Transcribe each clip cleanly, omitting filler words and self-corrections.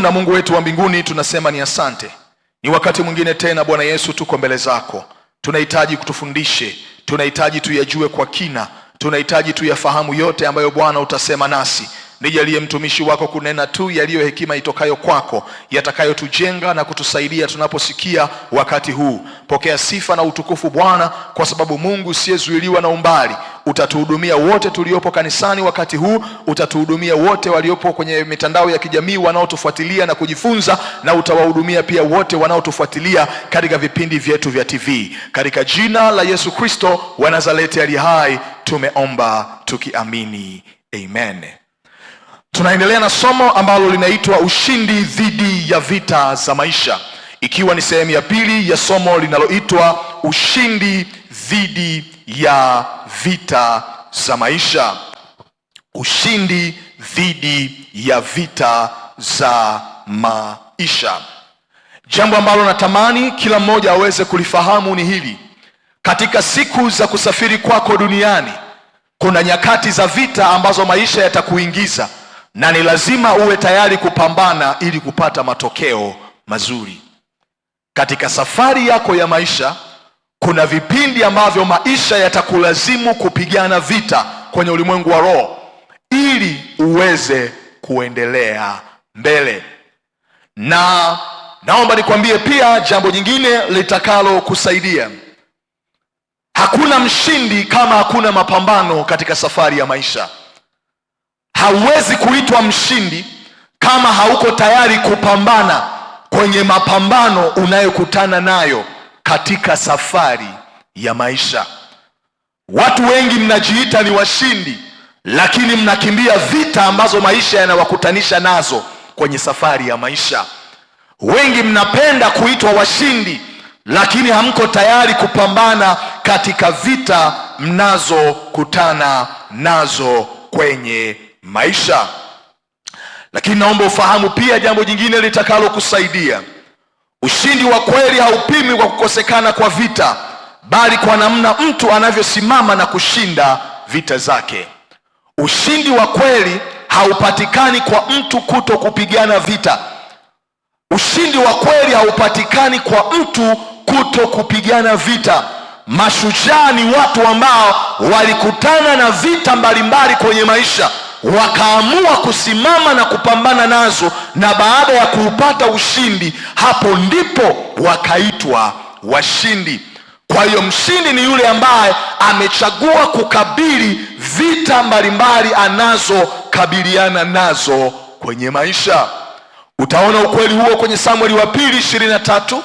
na Mungu wetu wa mbinguni, tunasema ni asante. Ni wakati mwingine tena Bwana Yesu tuko mbele zako. Tunahitaji kutufundishe, tunahitaji tuyajue kwa kina, tunahitaji tuyafahamu yote ambayo Bwana utasema nasi. Nijalie mtumishi wako kunena tu yaliyo hekima itokayo kwako, yatakayotujenga na kutusaidia tunaposikia wakati huu. Pokea sifa na utukufu Bwana, kwa sababu Mungu usiyezuiliwa na umbali, utatuhudumia wote tuliopo kanisani wakati huu, utatuhudumia wote waliopo kwenye mitandao ya kijamii wanaotufuatilia na kujifunza, na utawahudumia pia wote wanaotufuatilia katika vipindi vyetu vya TV. Katika jina la Yesu Kristo wa Nazareti aliye hai tumeomba tukiamini. Amen. Tunaendelea na somo ambalo linaitwa ushindi dhidi ya vita za maisha, ikiwa ni sehemu ya pili ya somo linaloitwa ushindi dhidi ya vita za maisha. Ushindi dhidi ya vita za maisha. Jambo ambalo natamani kila mmoja aweze kulifahamu ni hili: katika siku za kusafiri kwako duniani, kuna nyakati za vita ambazo maisha yatakuingiza, na ni lazima uwe tayari kupambana ili kupata matokeo mazuri. Katika safari yako ya maisha, kuna vipindi ambavyo maisha yatakulazimu kupigana vita kwenye ulimwengu wa roho ili uweze kuendelea mbele. Na naomba nikwambie pia jambo jingine litakalo kusaidia. Hakuna mshindi kama hakuna mapambano katika safari ya maisha. Hauwezi kuitwa mshindi kama hauko tayari kupambana kwenye mapambano unayokutana nayo katika safari ya maisha. Watu wengi mnajiita ni washindi, lakini mnakimbia vita ambazo maisha yanawakutanisha nazo kwenye safari ya maisha. Wengi mnapenda kuitwa washindi, lakini hamko tayari kupambana katika vita mnazokutana nazo kwenye maisha. Lakini naomba ufahamu pia jambo jingine litakalo kusaidia. Ushindi wa kweli haupimi kwa kukosekana kwa vita, bali kwa namna mtu anavyosimama na kushinda vita zake. Ushindi wa kweli haupatikani kwa mtu kuto kupigana vita. Ushindi wa kweli haupatikani kwa mtu kuto kupigana vita. Mashujaa ni watu ambao walikutana na vita mbalimbali kwenye maisha, wakaamua kusimama na kupambana nazo, na baada ya kuupata ushindi, hapo ndipo wakaitwa washindi. Kwa hiyo mshindi ni yule ambaye amechagua kukabili vita mbalimbali anazokabiliana nazo kwenye maisha. Utaona ukweli huo kwenye Samueli wa pili 23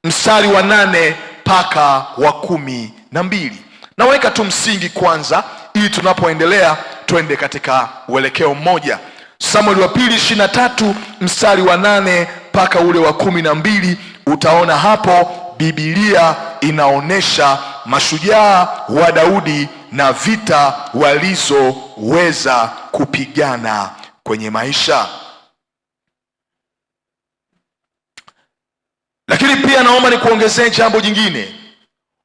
mstari wa 8 mpaka wa 12. Naweka tu msingi kwanza ili tunapoendelea twende katika uelekeo mmoja. Samueli wa pili 23 mstari wa 8 mpaka ule wa 12. Utaona hapo Biblia inaonesha mashujaa wa Daudi na vita walizoweza kupigana kwenye maisha. Lakini pia naomba nikuongezee jambo jingine.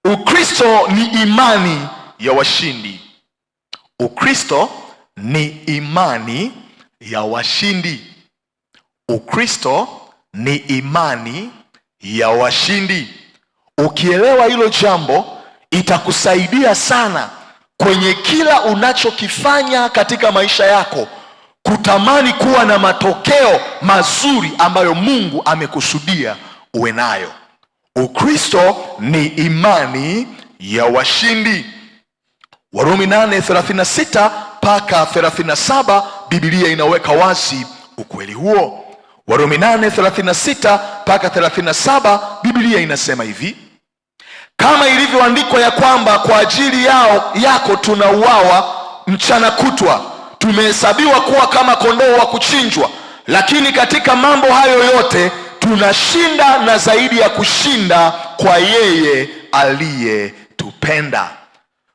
Ukristo ni imani ya washindi. Ukristo ni imani ya washindi. Ukristo ni imani ya washindi. Ukielewa hilo jambo, itakusaidia sana kwenye kila unachokifanya katika maisha yako, kutamani kuwa na matokeo mazuri ambayo Mungu amekusudia uwe nayo. Ukristo ni imani ya washindi. Warumi 8:36 mpaka 37, Biblia inaweka wazi ukweli huo. Warumi 8:36 mpaka 37, Biblia inasema hivi: kama ilivyoandikwa ya kwamba kwa ajili yako tunauawa mchana kutwa, tumehesabiwa kuwa kama kondoo wa kuchinjwa. Lakini katika mambo hayo yote tunashinda na zaidi ya kushinda kwa yeye aliyetupenda.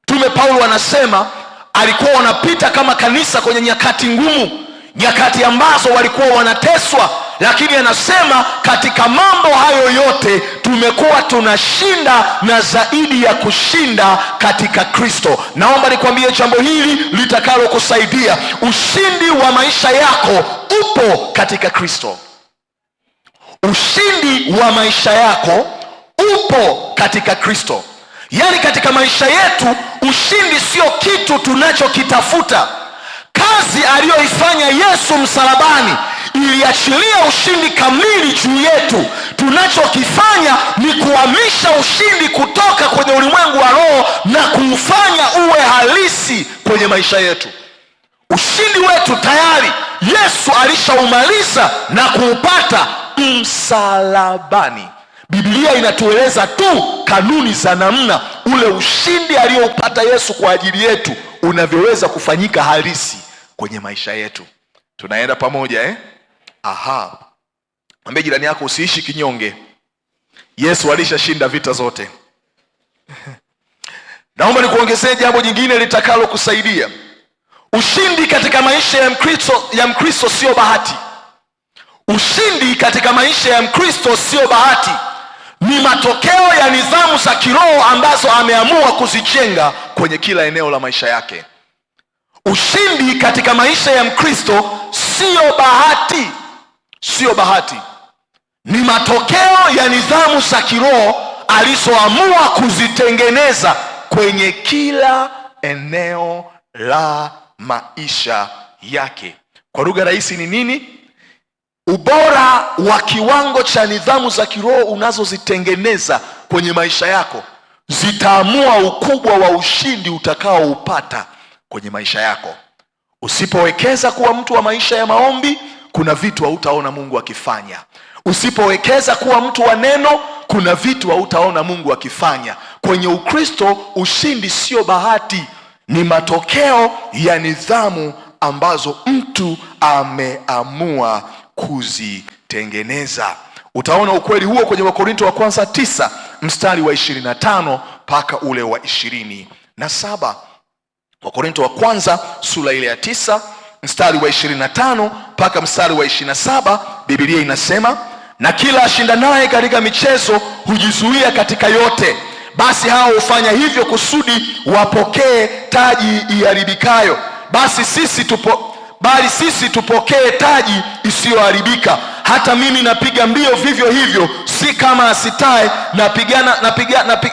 Mtume Paulo anasema alikuwa wanapita kama kanisa kwenye nyakati ngumu, nyakati ambazo walikuwa wanateswa, lakini anasema katika mambo hayo yote tumekuwa tunashinda na zaidi ya kushinda katika Kristo. Naomba nikwambie jambo hili litakalo kusaidia. Ushindi wa maisha yako upo katika Kristo. Ushindi wa maisha yako upo katika Kristo. Yaani katika maisha yetu ushindi sio kitu tunachokitafuta. Kazi aliyoifanya Yesu msalabani iliachilia ushindi kamili juu yetu. Tunachokifanya ni kuhamisha ushindi kutoka kwenye ulimwengu wa roho na kuufanya uwe halisi kwenye maisha yetu. Ushindi wetu tayari Yesu alishaumaliza na kuupata msalabani. Biblia inatueleza tu kanuni za namna ule ushindi alioupata Yesu kwa ajili yetu unavyoweza kufanyika halisi kwenye maisha yetu. Tunaenda pamoja Aha. Mwambie jirani yako usiishi kinyonge. Yesu alishashinda vita zote. Naomba nikuongezee jambo jingine litakalo kusaidia. Ushindi katika maisha ya Mkristo sio bahati. Ushindi katika maisha ya Mkristo sio bahati. Ni matokeo ya nidhamu za kiroho ambazo ameamua kuzijenga kwenye kila eneo la maisha yake. Ushindi katika maisha ya Mkristo sio bahati. Sio bahati. Ni matokeo ya nidhamu za kiroho alizoamua kuzitengeneza kwenye kila eneo la maisha yake. Kwa lugha rahisi ni nini? Ubora wa kiwango cha nidhamu za kiroho unazozitengeneza kwenye maisha yako zitaamua ukubwa wa ushindi utakaoupata kwenye maisha yako. Usipowekeza kuwa mtu wa maisha ya maombi, kuna vitu hautaona Mungu akifanya. Usipowekeza kuwa mtu wa neno, kuna vitu hautaona Mungu akifanya. Kwenye Ukristo ushindi sio bahati, ni matokeo ya nidhamu ambazo mtu ameamua kuzitengeneza. Utaona ukweli huo kwenye Wakorinto wa kwanza 9 mstari wa 25 mpaka ule wa 27. Wakorinto wa kwanza sura ile ya 9 mstari wa 25 mpaka mstari wa 27, Biblia inasema, na kila ashindanaye katika michezo hujizuia katika yote. Basi hao hufanya hivyo kusudi wapokee taji iharibikayo. Bali sisi tupokee taji isiyoharibika. Hata mimi napiga mbio vivyo hivyo, si kama asitaye,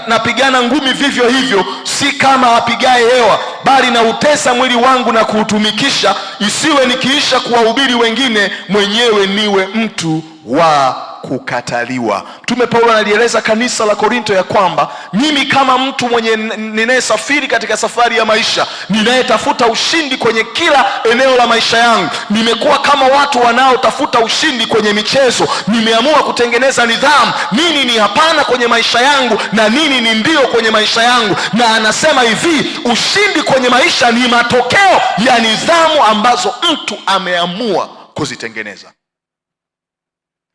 napigana ngumi vivyo hivyo, si kama apigaye hewa, bali nautesa mwili wangu na kuutumikisha, isiwe nikiisha kuwahubiri wengine, mwenyewe niwe mtu wa kukataliwa. Mtume Paulo analieleza kanisa la Korinto ya kwamba mimi kama mtu mwenye ninayesafiri katika safari ya maisha, ninayetafuta ushindi kwenye kila eneo la maisha yangu, nimekuwa kama watu wanaotafuta ushindi kwenye michezo. Nimeamua kutengeneza nidhamu, nini ni hapana kwenye maisha yangu na nini ni ndio kwenye maisha yangu. Na anasema hivi, ushindi kwenye maisha ni matokeo ya nidhamu ambazo mtu ameamua kuzitengeneza.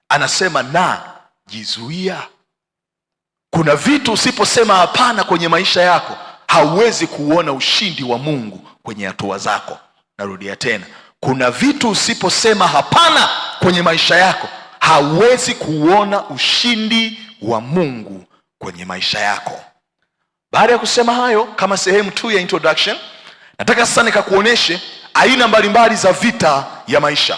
Anasema na jizuia. Kuna vitu usiposema hapana kwenye maisha yako, hauwezi kuona ushindi wa Mungu kwenye hatua zako. Narudia tena, kuna vitu usiposema hapana kwenye maisha yako, hauwezi kuona ushindi wa Mungu kwenye maisha yako. Baada ya kusema hayo, kama sehemu tu ya introduction, nataka sasa nikakuoneshe aina mbalimbali za vita ya maisha.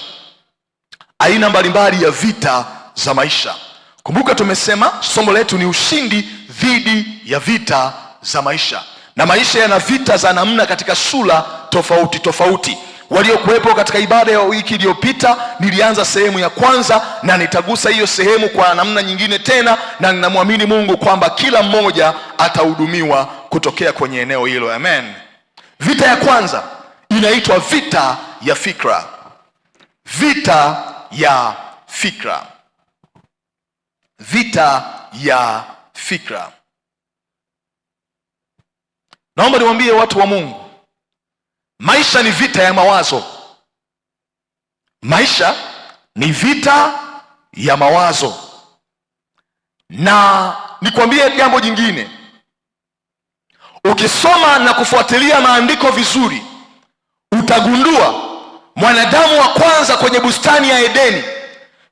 Aina mbalimbali ya vita za maisha. Kumbuka tumesema somo letu ni ushindi dhidi ya vita za maisha. Na maisha yana vita za namna katika sura tofauti tofauti. Waliokuwepo katika ibada ya wiki iliyopita, nilianza sehemu ya kwanza na nitagusa hiyo sehemu kwa namna nyingine tena, na ninamwamini Mungu kwamba kila mmoja atahudumiwa kutokea kwenye eneo hilo. Amen. Vita ya kwanza inaitwa vita ya fikra. Vita ya fikra. Vita ya fikra. Naomba niwaambie watu wa Mungu, maisha ni vita ya mawazo. Maisha ni vita ya mawazo. Na nikwambie jambo jingine, ukisoma na kufuatilia maandiko vizuri, utagundua mwanadamu wa kwanza kwenye bustani ya Edeni,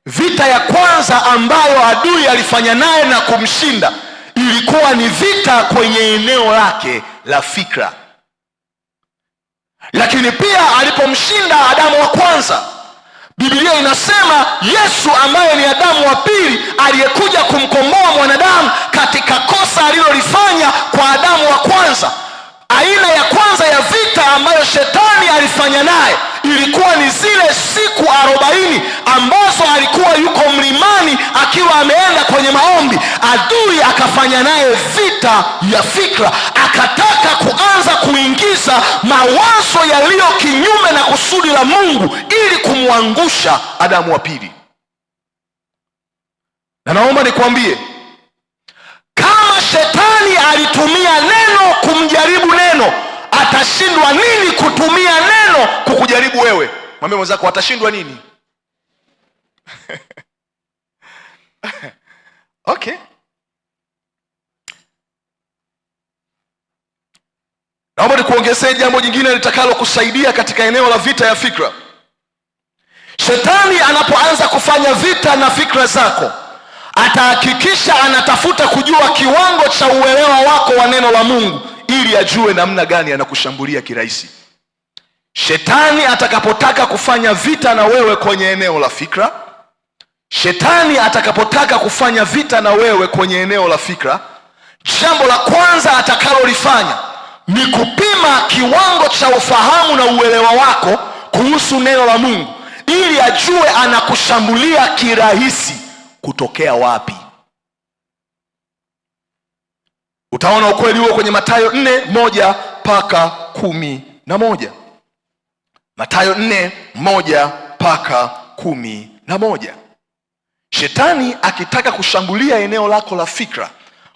vita ya kwanza ambayo adui alifanya naye na kumshinda ilikuwa ni vita kwenye eneo lake la fikra. Lakini pia alipomshinda Adamu wa kwanza, Biblia inasema Yesu ambaye ni Adamu wa pili aliyekuja kumkomboa mwanadamu katika kosa alilolifanya kwa Adamu wa kwanza. Aina ya kwanza ya vita ambayo shetani alifanya naye ilikuwa ni zile siku 40 ambazo alikuwa yuko mlimani akiwa ameenda kwenye maombi. Adui akafanya naye vita ya fikra, akataka kuanza kuingiza mawazo yaliyo kinyume na kusudi la Mungu ili kumwangusha Adamu wa pili. Na naomba nikwambie, kama shetani alitumia neno kumjaribu neno, atashindwa nini kutumia neno kukujaribu wewe? Mwambie mwenzako, atashindwa nini? Okay. Naomba nikuongezee jambo jingine litakalo kusaidia katika eneo la vita ya fikra. Shetani anapoanza kufanya vita na fikra zako, atahakikisha anatafuta kujua kiwango cha uelewa wako wa neno la Mungu ili ajue namna gani anakushambulia kirahisi. Shetani atakapotaka kufanya vita na wewe kwenye eneo la fikra, jambo la kwanza atakalolifanya ni kupima kiwango cha ufahamu na uelewa wako kuhusu neno la Mungu ili ajue anakushambulia kirahisi kutokea wapi. Utaona ukweli huo kwenye Mathayo 4:1-11. Mathayo 4:1-11. Shetani akitaka kushambulia eneo lako la fikra,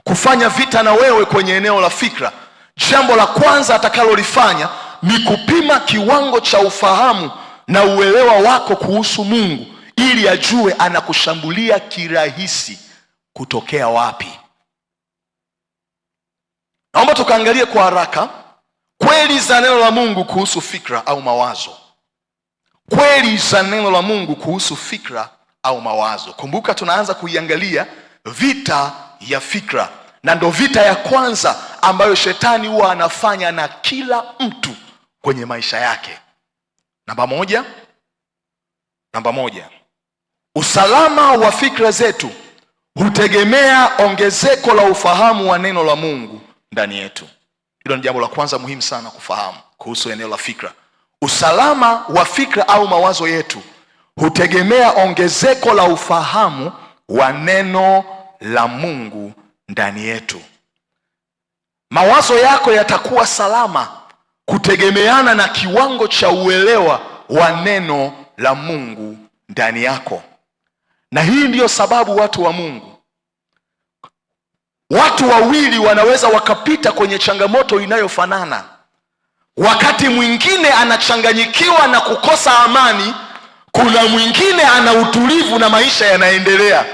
kufanya vita na wewe kwenye eneo la fikra, jambo la kwanza atakalolifanya ni kupima kiwango cha ufahamu na uelewa wako kuhusu Mungu ili ajue anakushambulia kirahisi kutokea wapi. Naomba tukaangalie kwa haraka kweli za neno la Mungu kuhusu fikra au mawazo. Kweli za neno la Mungu kuhusu fikra au mawazo. Kumbuka tunaanza kuiangalia vita ya fikra, na ndo vita ya kwanza ambayo shetani huwa anafanya na kila mtu kwenye maisha yake. Namba moja, usalama wa fikra zetu hutegemea ongezeko la ufahamu wa neno la Mungu ndani yetu. Hilo ni jambo la kwanza muhimu sana kufahamu kuhusu eneo la fikra. Usalama wa fikra au mawazo yetu hutegemea ongezeko la ufahamu wa neno la Mungu ndani yetu. Mawazo yako yatakuwa salama kutegemeana na kiwango cha uelewa wa neno la Mungu ndani yako. Na hii ndiyo sababu watu wa Mungu, watu wawili wanaweza wakapita kwenye changamoto inayofanana. Wakati mwingine anachanganyikiwa na kukosa amani, kuna mwingine ana utulivu na maisha yanaendelea.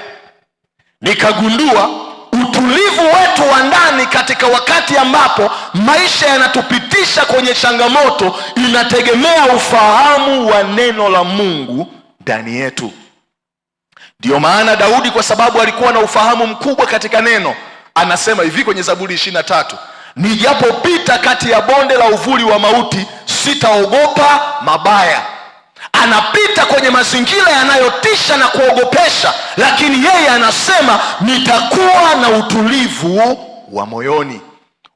Nikagundua utulivu wetu wa ndani katika wakati ambapo maisha yanatupitisha kwenye changamoto inategemea ufahamu wa neno la Mungu ndani yetu. Ndiyo maana Daudi, kwa sababu alikuwa na ufahamu mkubwa katika neno, anasema hivi kwenye Zaburi 23, nijapopita kati ya bonde la uvuli wa mauti sitaogopa mabaya. Anapita kwenye mazingira yanayotisha na kuogopesha, lakini yeye anasema nitakuwa na utulivu wa moyoni.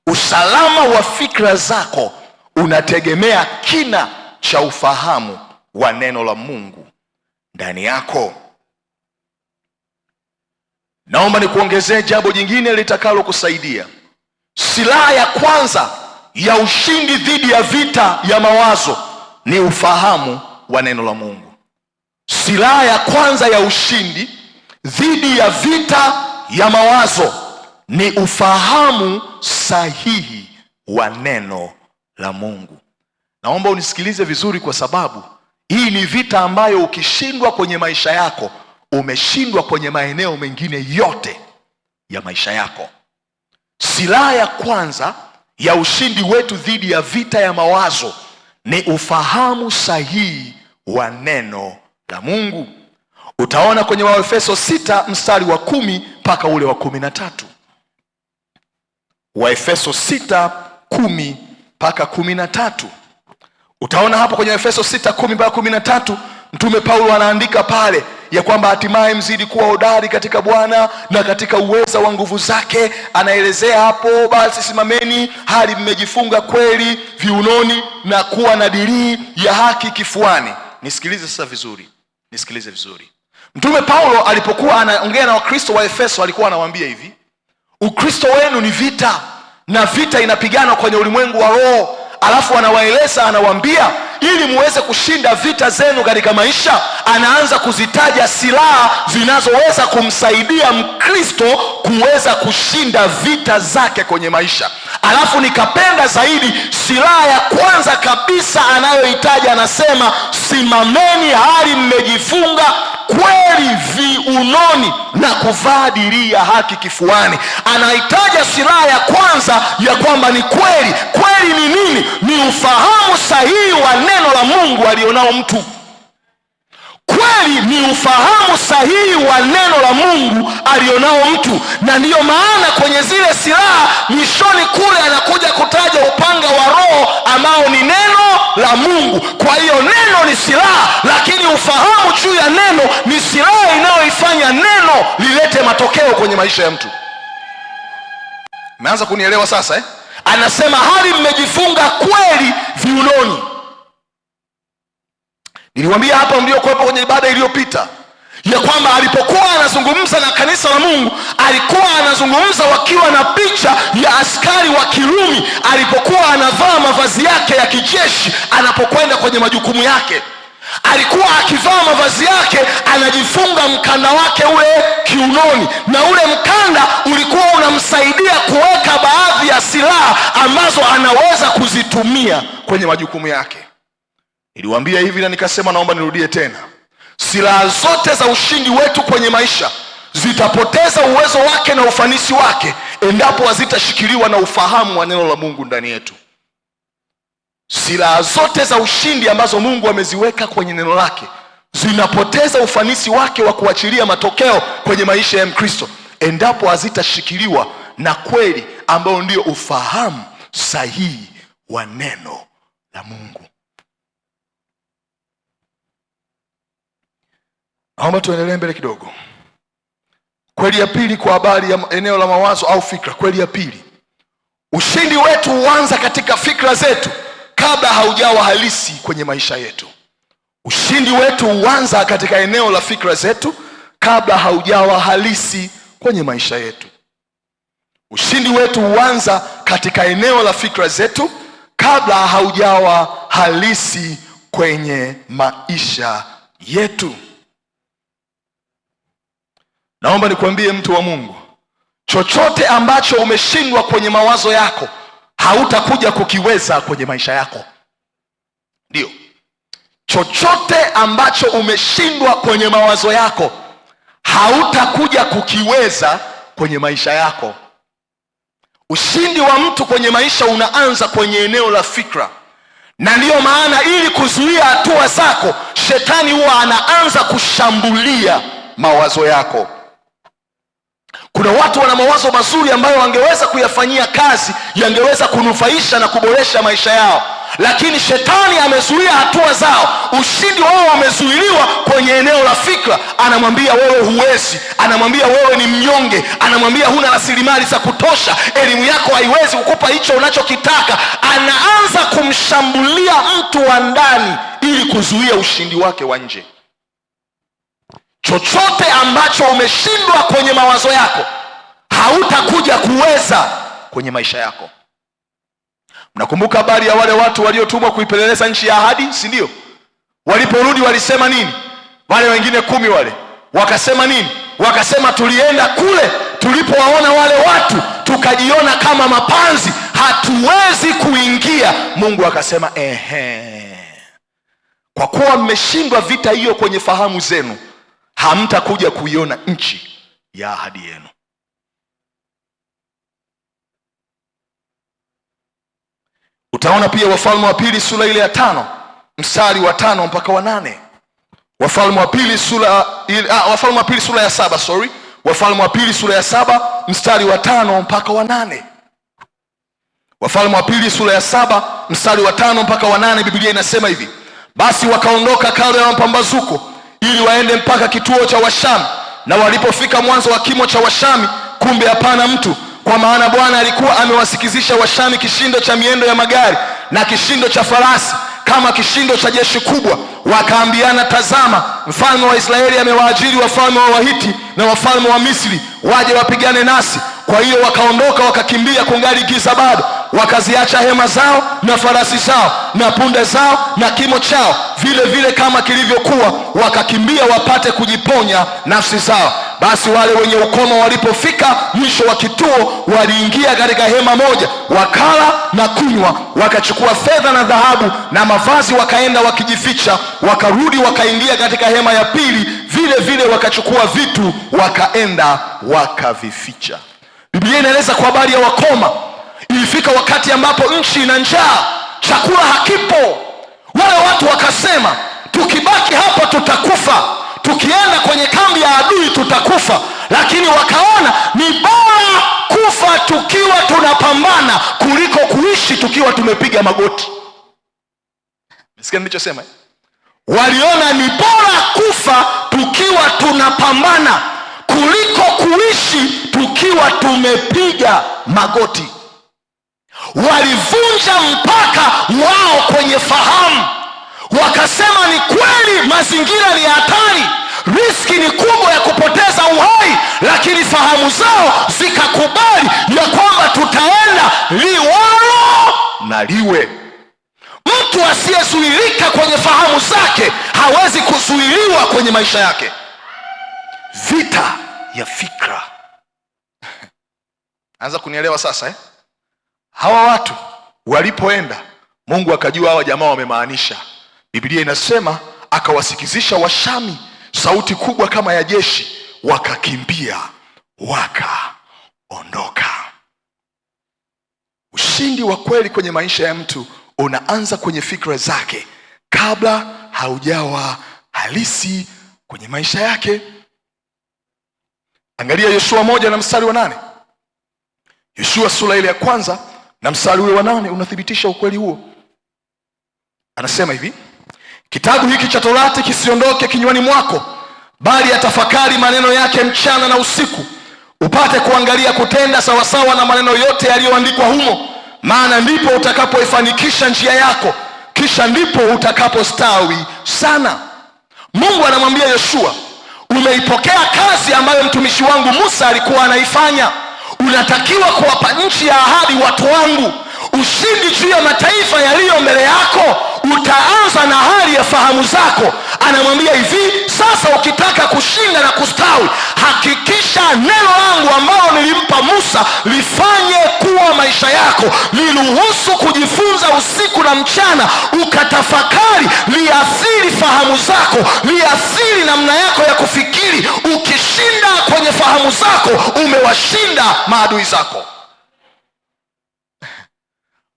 Usalama wa fikra zako unategemea kina cha ufahamu wa neno la Mungu ndani yako. Naomba nikuongezee jambo jingine litakalo kusaidia. Silaha ya kwanza ya ushindi dhidi ya vita ya mawazo ni ufahamu wa neno la Mungu. Silaha ya kwanza ya ushindi dhidi ya vita ya mawazo ni ufahamu sahihi wa neno la Mungu. Naomba unisikilize vizuri, kwa sababu hii ni vita ambayo ukishindwa kwenye maisha yako, umeshindwa kwenye maeneo mengine yote ya maisha yako. Silaha ya kwanza ya ushindi wetu dhidi ya vita ya mawazo ni ufahamu sahihi wa neno la Mungu. Utaona kwenye Waefeso 6:10-13. Waefeso 6:10-13. Utaona hapo kwenye Waefeso 6:10-13, Mtume Paulo anaandika pale ya kwamba hatimaye mzidi kuwa hodari katika Bwana na katika uweza wa nguvu zake. Anaelezea hapo, basi simameni hali mmejifunga kweli viunoni na kuwa na dirii ya haki kifuani. Nisikilize sasa vizuri, nisikilize vizuri. Mtume Paulo alipokuwa anaongea na Wakristo wa Efeso alikuwa anawaambia hivi: Ukristo wenu ni vita, na vita inapigana kwenye ulimwengu wa roho. Alafu anawaeleza, anawaambia ili muweze kushinda vita zenu katika maisha, anaanza kuzitaja silaha zinazoweza kumsaidia Mkristo kuweza kushinda vita zake kwenye maisha. Alafu nikapenda zaidi, silaha ya kwanza kabisa anayoitaja, anasema simameni hali mmejifunga kweli viunoni na kuvaa dirii ya haki kifuani. Anaitaja silaha ya kwanza ya kwamba ni kweli. Kweli ni nini? Ni ufahamu sahihi wa neno la Mungu alionao mtu. Kweli ni ufahamu sahihi wa neno la Mungu alionao mtu. Na ndiyo maana kwenye zile silaha mwishoni kule anakuja kutaja upanga wa Roho ambao ni neno la Mungu. Kwa hiyo neno ni silaha, lakini ufahamu juu ya neno ni silaha inayoifanya neno lilete matokeo kwenye maisha ya mtu. Umeanza kunielewa sasa eh? Anasema hali mmejifunga kweli viunoni. Niliwaambia hapa mliokuwepo kwenye ibada iliyopita ya kwamba alipokuwa anazungumza na kanisa la Mungu, alikuwa anazungumza wakiwa na picha ya askari wa Kirumi alipokuwa anavaa mavazi yake ya kijeshi anapokwenda kwenye majukumu yake. Alikuwa akivaa mavazi yake, anajifunga mkanda wake ule kiunoni, na ule mkanda ulikuwa unamsaidia kuweka baadhi ya silaha ambazo anaweza kuzitumia kwenye majukumu yake. Niliwaambia hivi na nikasema naomba nirudie tena. Silaha zote za ushindi wetu kwenye maisha zitapoteza uwezo wake na ufanisi wake endapo hazitashikiliwa na ufahamu wa neno la Mungu ndani yetu. Silaha zote za ushindi ambazo Mungu ameziweka kwenye neno lake zinapoteza ufanisi wake wa kuachilia matokeo kwenye maisha ya Mkristo endapo hazitashikiliwa na kweli ambao ndio ufahamu sahihi wa neno la Mungu. Naomba tuendelee mbele kidogo. Kweli ya pili kwa habari ya eneo la mawazo au fikra. Kweli ya pili, ushindi wetu huanza katika fikra zetu kabla haujawa halisi kwenye maisha yetu. Ushindi wetu huanza katika eneo la fikra zetu kabla haujawa halisi kwenye maisha yetu. Ushindi wetu huanza katika eneo la fikra zetu kabla haujawa halisi kwenye maisha yetu. Naomba nikwambie mtu wa Mungu, chochote ambacho umeshindwa kwenye mawazo yako hautakuja kukiweza kwenye maisha yako. Ndio. Chochote ambacho umeshindwa kwenye mawazo yako hautakuja kukiweza kwenye maisha yako. Ushindi wa mtu kwenye maisha unaanza kwenye eneo la fikra. Na ndiyo maana ili kuzuia hatua zako, shetani huwa anaanza kushambulia mawazo yako. Kuna watu wana mawazo mazuri ambayo wangeweza kuyafanyia kazi, yangeweza kunufaisha na kuboresha maisha yao, lakini shetani amezuia hatua zao. Ushindi wao umezuiliwa kwenye eneo la fikra. Anamwambia wewe huwezi, anamwambia wewe ni mnyonge, anamwambia huna rasilimali za kutosha, elimu yako haiwezi kukupa hicho unachokitaka. Anaanza kumshambulia mtu wa ndani ili kuzuia ushindi wake wa nje. Chochote ambacho umeshindwa kwenye mawazo yako hautakuja kuweza kwenye maisha yako. Mnakumbuka habari ya wale watu waliotumwa kuipeleleza nchi ya ahadi, si ndio? Waliporudi walisema nini? Wale wengine 10 wale wakasema nini? Wakasema tulienda kule, tulipowaona wale watu tukajiona kama mapanzi, hatuwezi kuingia. Mungu akasema kwa kuwa mmeshindwa vita hiyo kwenye fahamu zenu, hamtakuja kuiona nchi ya ahadi yenu. Utaona pia Wafalme wa Pili sura ile ya 5 mstari wa 5 mpaka wa 8. Wafalme wa Pili sura ya 7, Wafalme wa Pili sura ya 7 mstari wa 5 mpaka wa 8. Wafalme wa Pili sura ya 7 mstari wa 5 mpaka wa 8, Biblia inasema hivi: Basi wakaondoka kando ya mapambazuko ili waende mpaka kituo cha Washami. Na walipofika mwanzo wa kimo cha Washami, kumbe hapana mtu, kwa maana Bwana alikuwa amewasikizisha Washami kishindo cha miendo ya magari na kishindo cha farasi, kama kishindo cha jeshi kubwa. Wakaambiana, tazama, mfalme wa Israeli amewaajiri wafalme wa Wahiti na wafalme wa Misri waje wapigane nasi. Kwa hiyo wakaondoka wakakimbia kungali giza bado, wakaziacha hema zao na farasi zao na punde zao na kimo chao vile vile kama kilivyokuwa, wakakimbia wapate kujiponya nafsi zao. Basi wale wenye ukoma walipofika mwisho wa kituo, waliingia katika hema moja, wakala na kunywa, wakachukua fedha na dhahabu na mavazi, wakaenda wakijificha. Wakarudi wakaingia katika hema ya pili, vile vile wakachukua vitu, wakaenda wakavificha. Biblia inaeleza kwa habari ya wakoma. Ilifika wakati ambapo nchi ina njaa, chakula hakipo. Wale watu wakasema, tukibaki hapa tutakufa, tukienda kwenye kambi ya adui tutakufa. Lakini wakaona ni bora kufa tukiwa tunapambana kuliko kuishi tukiwa tumepiga magoti. Msikia nilichosema? Waliona ni bora kufa tukiwa tunapambana kuliko kuishi tukiwa tumepiga magoti. Walivunja mpaka wao kwenye fahamu, wakasema ni kweli mazingira ni hatari, riski ni kubwa ya kupoteza uhai, lakini fahamu zao zikakubali ya kwamba tutaenda liwalo na liwe. Mtu asiyezuilika kwenye fahamu zake hawezi kuzuiliwa kwenye maisha yake. Vita ya fikra. Anza kunielewa sasa Hawa watu walipoenda, Mungu akajua hawa jamaa wamemaanisha. Biblia inasema akawasikizisha Washami sauti kubwa kama ya jeshi, wakakimbia wakaondoka. Ushindi wa kweli kwenye maisha ya mtu unaanza kwenye fikra zake kabla haujawa halisi kwenye maisha yake. Angalia Yoshua 1 na mstari wa 8. Yoshua sura ile ya kwanza na mstari ule wa 8 unathibitisha ukweli huo. Anasema hivi: kitabu hiki cha Torati kisiondoke kinywani mwako, bali atafakari maneno yake mchana na usiku, upate kuangalia kutenda sawasawa na maneno yote yaliyoandikwa humo, maana ndipo utakapoifanikisha njia yako, kisha ndipo utakapostawi sana. Mungu anamwambia Yoshua, umeipokea kazi ambayo mtumishi wangu Musa alikuwa anaifanya. Unatakiwa kuwapa nchi ya ahadi watu wangu. Ushindi juu ya mataifa yaliyo mbele yako utaanza na hali ya fahamu zako. Anamwambia hivi, sasa ukitaka kushinda na kustawi, hakikisha neno langu ambalo nilimpa Musa lifanye kuwa maisha yako. Liruhusu kujifunza usiku na mchana, ukatafakari, liathiri fahamu zako, liathiri namna yako ya kufikiri. Ukishinda kwenye fahamu zako, umewashinda maadui zako.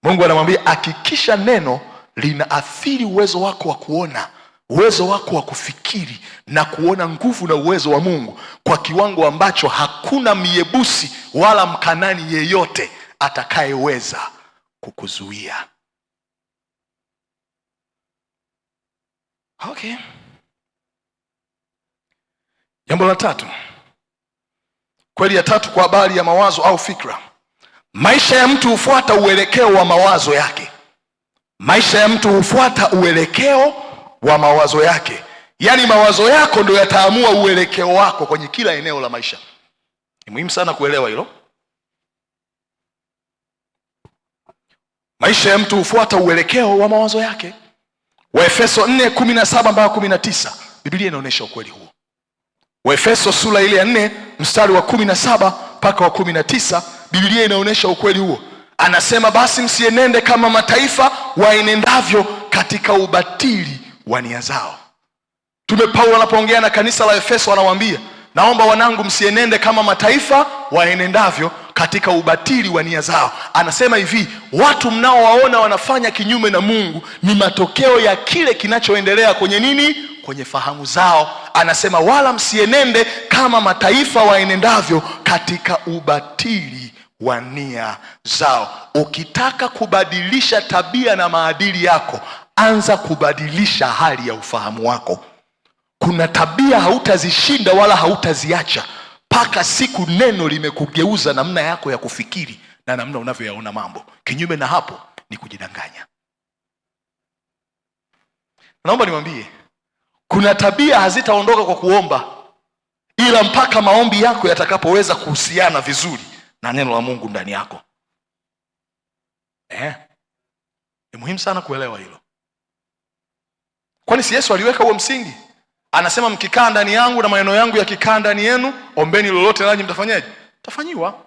Mungu anamwambia hakikisha neno linaathiri uwezo wako wa kuona, uwezo wako wa kufikiri na kuona nguvu na uwezo wa Mungu kwa kiwango ambacho hakuna Myebusi wala Mkanani yeyote atakayeweza kukuzuia. Okay. Jambo la tatu. Kweli ya tatu kwa habari ya mawazo au fikra. Maisha ya mtu hufuata uelekeo wa mawazo yake. Maisha ya mtu hufuata uelekeo wa mawazo yake. Yaani mawazo yako ndio yataamua uelekeo wako kwenye kila eneo la maisha. Ni muhimu sana kuelewa hilo. Maisha ya mtu hufuata uelekeo wa mawazo yake. Waefeso 4:17-19 Biblia inaonyesha ukweli huo. Waefeso sura ile ya 4 mstari wa 17 mpaka wa 19 Biblia inaonyesha ukweli huo. Anasema, basi msienende kama mataifa waenendavyo katika ubatili wa nia zao. Mtume Paulo anapoongea na kanisa la Efeso anawaambia, naomba wanangu msienende kama mataifa waenendavyo katika ubatili wa nia zao. Anasema hivi, watu mnaowaona wanafanya kinyume na Mungu ni matokeo ya kile kinachoendelea kwenye nini? Kwenye fahamu zao. Anasema wala msienende kama mataifa waenendavyo katika ubatili wa nia zao. Ukitaka kubadilisha tabia na maadili yako, anza kubadilisha hali ya ufahamu wako. Kuna tabia hautazishinda wala hautaziacha mpaka siku neno limekugeuza namna yako ya kufikiri na namna unavyoyaona mambo. Kinyume na hapo ni kujidanganya. Naomba niwaambie, kuna tabia hazitaondoka kwa kuomba, ila mpaka maombi yako yatakapoweza kuhusiana vizuri na neno la Mungu ndani yako. Ni muhimu sana kuelewa hilo. Kwani si Yesu aliweka huo msingi? Anasema mkikaa ndani yangu na maneno yangu yakikaa ndani yenu, ombeni lolote nanyi mtafanyaje? Mtafanyiwa.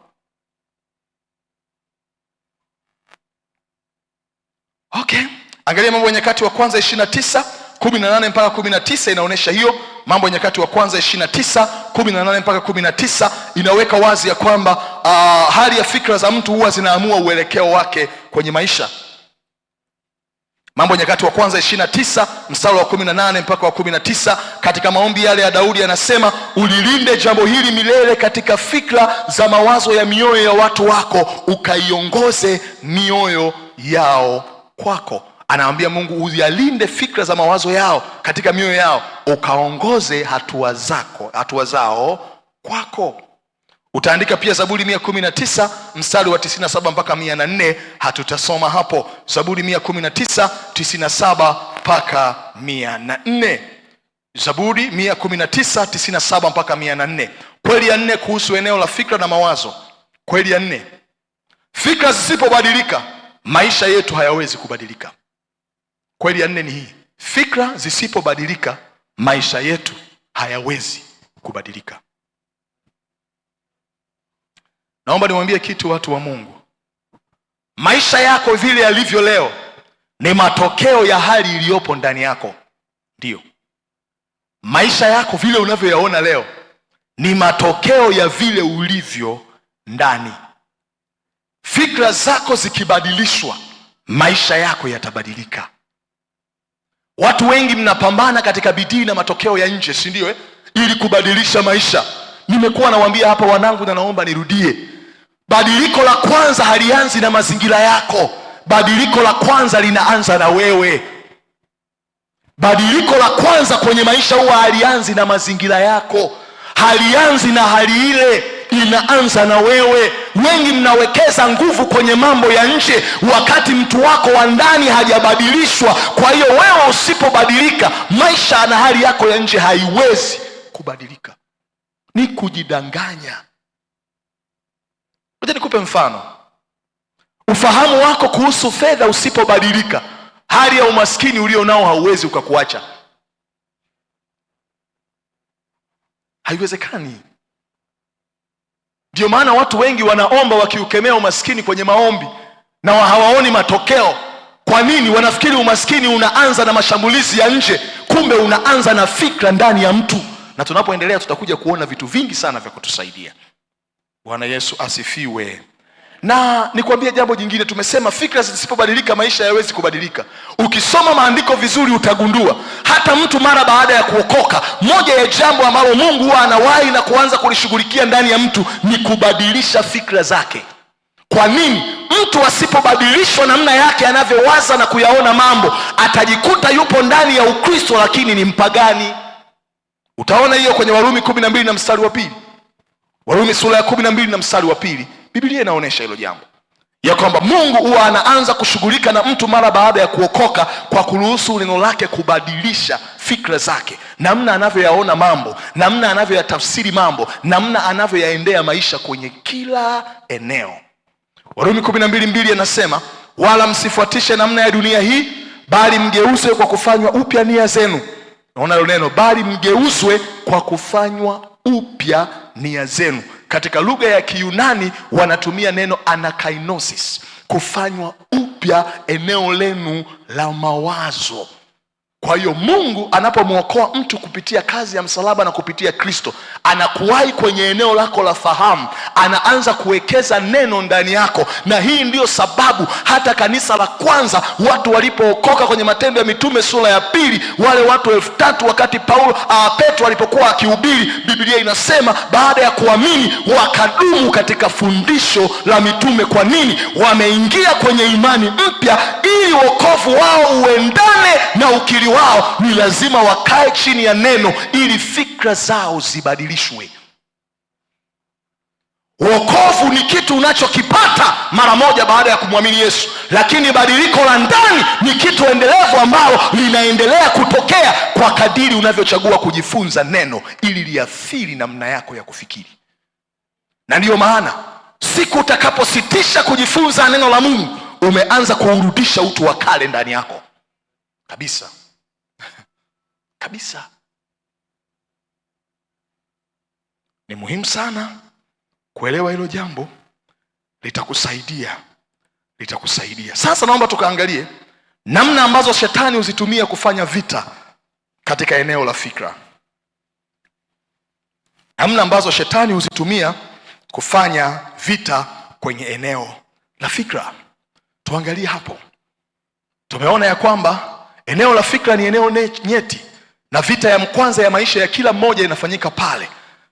Okay. Angalia Mambo ya Nyakati wa Kwanza 29:18 mpaka 19 inaonyesha hiyo. Mambo ya Nyakati wa Kwanza 29:18 mpaka 19 inaweka wazi ya kwamba hali ya fikra za mtu huwa zinaamua uelekeo wake kwenye maisha. Mambo ya Nyakati wa Kwanza 29 mstari wa 18 mpaka wa 19, katika maombi yale ya Daudi anasema, ulilinde jambo hili milele katika fikra za mawazo ya mioyo ya watu wako, ukaiongoze mioyo yao kwako. Anaambia Mungu uyalinde fikra za mawazo yao katika mioyo yao, ukaongoze hatua zao kwako. Utaandika pia Zaburi 119 mstari wa 97 mpaka 104. Hatutasoma hapo. Zaburi 119 97 mpaka 104. Zaburi 119 97 mpaka 104. Kweli ya 4 kuhusu eneo la fikra na mawazo. Kweli ya 4, fikra zisipobadilika maisha yetu hayawezi kubadilika. Kweli ya 4 ni hii: fikra zisipobadilika maisha yetu hayawezi kubadilika. Naomba niwaambie kitu, watu wa Mungu. Maisha yako vile yalivyo leo ni matokeo ya hali iliyopo ndani yako. Ndio. Maisha yako vile unavyoyaona leo ni matokeo ya vile ulivyo ndani. Fikra zako zikibadilishwa, maisha yako yatabadilika. Watu wengi mnapambana katika bidii na matokeo ya nje, si ndio ili kubadilisha maisha. Nimekuwa nawaambia hapa wanangu, na naomba nirudie. Badiliko la kwanza halianzi na mazingira yako. Badiliko la kwanza linaanza na wewe. Badiliko la kwanza kwenye maisha huwa halianzi na mazingira yako, halianzi na hali ile, inaanza na wewe. Wengi mnawekeza nguvu kwenye mambo ya nje wakati mtu wako wa ndani hajabadilishwa. Kwa hiyo wewe usipobadilika, maisha na hali yako ya nje haiwezi kubadilika. Ni kujidanganya. Ngoja nikupe mfano. Ufahamu wako kuhusu fedha usipobadilika, hali ya umaskini ulio nao hauwezi ukakuacha. Haiwezekani. Ndio maana watu wengi wanaomba wakiukemea umaskini kwenye maombi na hawaoni matokeo. Kwa nini? Wanafikiri umaskini unaanza na mashambulizi ya nje, kumbe unaanza na fikra ndani ya mtu. Na tunapoendelea tutakuja kuona vitu vingi sana vya kutusaidia. Bwana Yesu asifiwe. Na nikwambie jambo jingine, tumesema fikra zisipobadilika maisha hayawezi kubadilika. Ukisoma maandiko vizuri utagundua hata mtu mara baada ya kuokoka, moja ya jambo ambalo Mungu huwa anawahi na kuanza kulishughulikia ndani ya mtu ni kubadilisha fikra zake. Kwa nini? Mtu asipobadilishwa namna yake anavyowaza na kuyaona mambo, atajikuta yupo ndani ya Ukristo lakini ni mpagani. Utaona hiyo kwenye Warumi 12 na mstari wa 2. Warumi sura ya 12 na mstari wa 2. Biblia inaonyesha hilo jambo, ya kwamba Mungu huwa anaanza kushughulika na mtu mara baada ya kuokoka kwa kuruhusu neno lake kubadilisha fikra zake, namna anavyoyaona mambo, namna anavyoyatafsiri mambo, namna anavyoyaendea maisha kwenye kila eneo. Warumi 12:2 anasema, wala msifuatishe namna ya dunia hii, bali mgeuzwe kwa kufanywa upya nia zenu. Naona hilo neno, bali mgeuzwe kwa kufanywa upya nia zenu. Katika lugha ya Kiyunani wanatumia neno anakainosis, kufanywa upya eneo lenu la mawazo. Kwa hiyo Mungu anapomwokoa mtu kupitia kazi ya msalaba na kupitia Kristo, anakuwahi kwenye eneo lako la fahamu, anaanza kuwekeza neno ndani yako. Na hii ndiyo sababu hata kanisa la kwanza, watu walipookoka kwenye Matendo ya Mitume sura ya 2, wale watu 3000 wakati Petro alipokuwa akihubiri, Biblia inasema baada ya kuamini wakadumu katika fundisho la mitume. Kwa nini? Wameingia kwenye imani mpya. Ili wokovu wao uendane na ukiri wao, ni lazima wakae chini ya neno ili fikra zao zibadilishwe. Wokovu ni kitu unachokipata mara moja baada ya kumwamini Yesu, lakini badiliko la ndani ni kitu endelevu ambalo linaendelea kutokea kwa kadiri unavyochagua kujifunza neno ili liathiri namna yako ya kufikiri. Na ndiyo maana siku utakapositisha kujifunza neno la Mungu, umeanza kuurudisha utu wa kale ndani yako kabisa. Kabisa. Ni muhimu sana kuelewa hilo jambo, litakusaidia. Sasa naomba tukaangalie namna ambazo shetani huzitumia kufanya vita katika eneo la fikra. Namna ambazo shetani huzitumia kufanya vita kwenye eneo la fikra. Tuangalie hapo. Tumeona ya kwamba eneo la fikra ni eneo nyeti, na vita ya kwanza ya maisha ya kila mmoja inafanyika pale.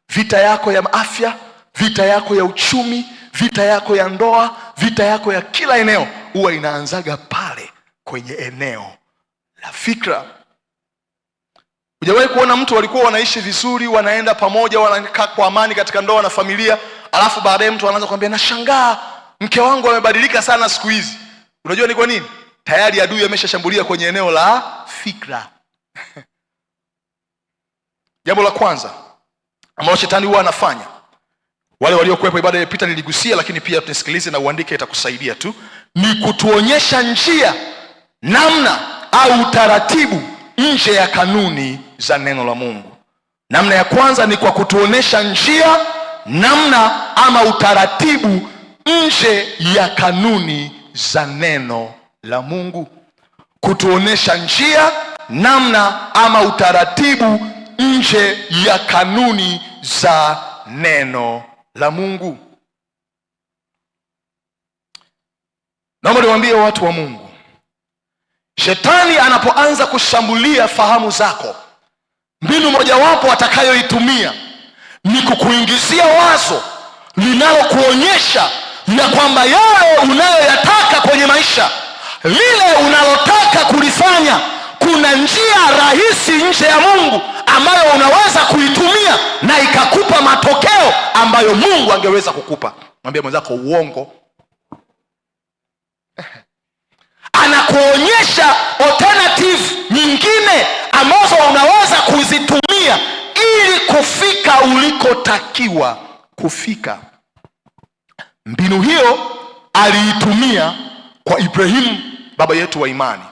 Vita yako ya afya, vita yako ya uchumi, vita yako ya ndoa, vita yako ya kila eneo huwa inaanzaga pale kwenye eneo la fikra. Hujawahi kuona mtu walikuwa wanaishi vizuri, wanaenda pamoja, wanakaa kwa amani katika ndoa na familia, alafu baadaye mtu anaanza kuambia, nashangaa mke wangu amebadilika sana siku hizi. Unajua ni kwa nini? Tayari adui ameshashambulia kwenye eneo la fikra. Jambo la kwanza ambalo shetani huwa anafanya, wale waliokuwepo ibada iliyopita niligusia, lakini pia tunasikilize na uandike, itakusaidia tu, ni kutuonyesha njia, namna au utaratibu nje ya kanuni za neno la Mungu. Namna ya kwanza ni kwa kutuonyesha njia, namna ama utaratibu nje ya kanuni za neno la Mungu. Kutuonyesha njia, namna ama utaratibu nje ya kanuni za neno la Mungu. Naomba niwaambie watu wa Mungu, shetani anapoanza kushambulia fahamu zako, mbinu mojawapo atakayoitumia ni kukuingizia wazo linalokuonyesha ya kwamba yale unayoyataka kwenye maisha, lile unalotaka kulifanya, kuna njia rahisi nje ya Mungu ambayo unaweza kuitumia na ikakupa matokeo ambayo Mungu angeweza kukupa. Mwambie mwenzako uongo. Anakuonyesha alternative nyingine ambazo unaweza kuzitumia ili kufika ulikotakiwa kufika. Mbinu hiyo aliitumia kwa Ibrahimu, baba yetu wa imani.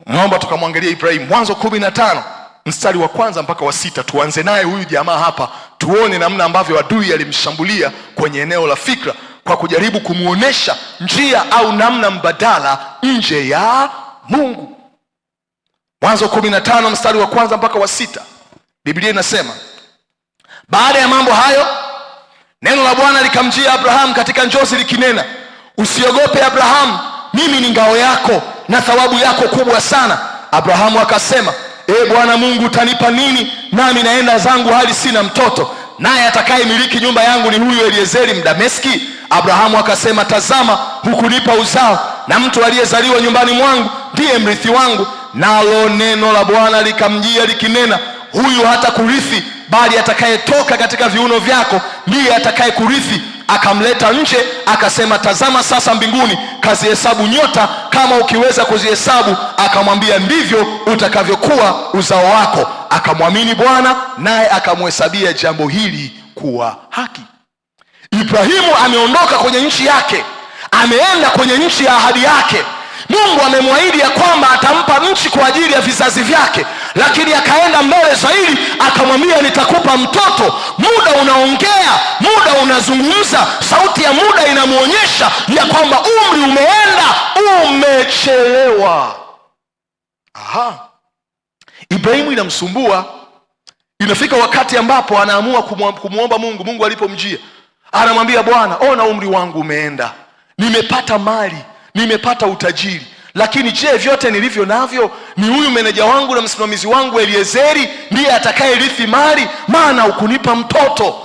Naomba tukamwangalia Ibrahimu, Mwanzo 15 mstari wa 1 mpaka wa 6. Tuanze naye huyu jamaa hapa, tuone namna ambavyo adui alimshambulia kwenye eneo la fikra kwa kujaribu kumuonesha njia au namna mbadala nje ya Mungu. Mwanzo 15 mstari wa 1 mpaka wa 6. Biblia inasema, baada ya mambo hayo neno la Bwana likamjia Abrahamu katika njozi likinena, usiogope Abrahamu, mimi ni ngao yako na thawabu yako kubwa sana. Abrahamu akasema, Bwana Mungu, utanipa nini? Nami naenda zangu hali sina mtoto, naye atakayemiliki nyumba yangu ni huyu Eliezeri Mdameski. Abrahamu akasema, tazama, hukunipa uzao, na mtu aliyezaliwa nyumbani mwangu ndiye mrithi wangu. Nalo neno la Bwana likamjia likinena, huyu hata kurithi, bali atakayetoka katika viuno vyako ndiye atakaye kurithi. Akamleta nje, akasema, tazama sasa mbinguni, kazihesabu nyota kama ukiweza kuzihesabu. Akamwambia, ndivyo utakavyokuwa uzao wako. Akamwamini Bwana, naye akamhesabia jambo hili kuwa haki. Ibrahimu ameondoka kwenye nchi yake, ameenda kwenye nchi ya ahadi yake. Mungu amemwahidi ya kwamba atampa nchi kwa ajili ya vizazi vyake, lakini akaenda mbele zaidi, akamwambia, nitakupa mtoto. Muda unaongea, muda unazungumza, sauti ya muda inamuonyesha ya kwamba umri umeenda, umechelewa. Ibrahimu inamsumbua. Inafika wakati ambapo anaamua kumuomba Mungu. Mungu alipomjia Anamwambia Bwana, ona umri wangu umeenda, nimepata mali, nimepata utajiri, lakini je, vyote nilivyo navyo ni huyu meneja wangu na msimamizi wangu Eliezeri ndiye atakayerithi mali, maana hukunipa mtoto.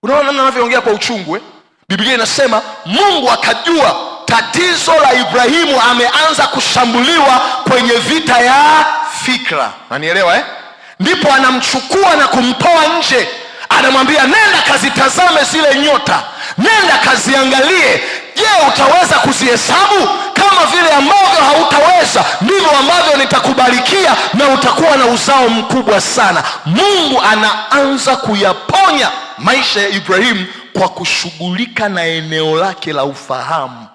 Unaona namna anavyoongea kwa uchungu eh? Biblia inasema Mungu akajua tatizo la Ibrahimu, ameanza kushambuliwa kwenye vita ya fikra. Unanielewa eh? Ndipo anamchukua na kumtoa nje. Anamwambia, nenda kazitazame zile nyota, nenda kaziangalie. Je, utaweza kuzihesabu? Kama vile ambavyo hautaweza, ndivyo ambavyo nitakubarikia na utakuwa na uzao mkubwa sana. Mungu anaanza kuyaponya maisha ya Ibrahimu kwa kushughulika na eneo lake la ufahamu.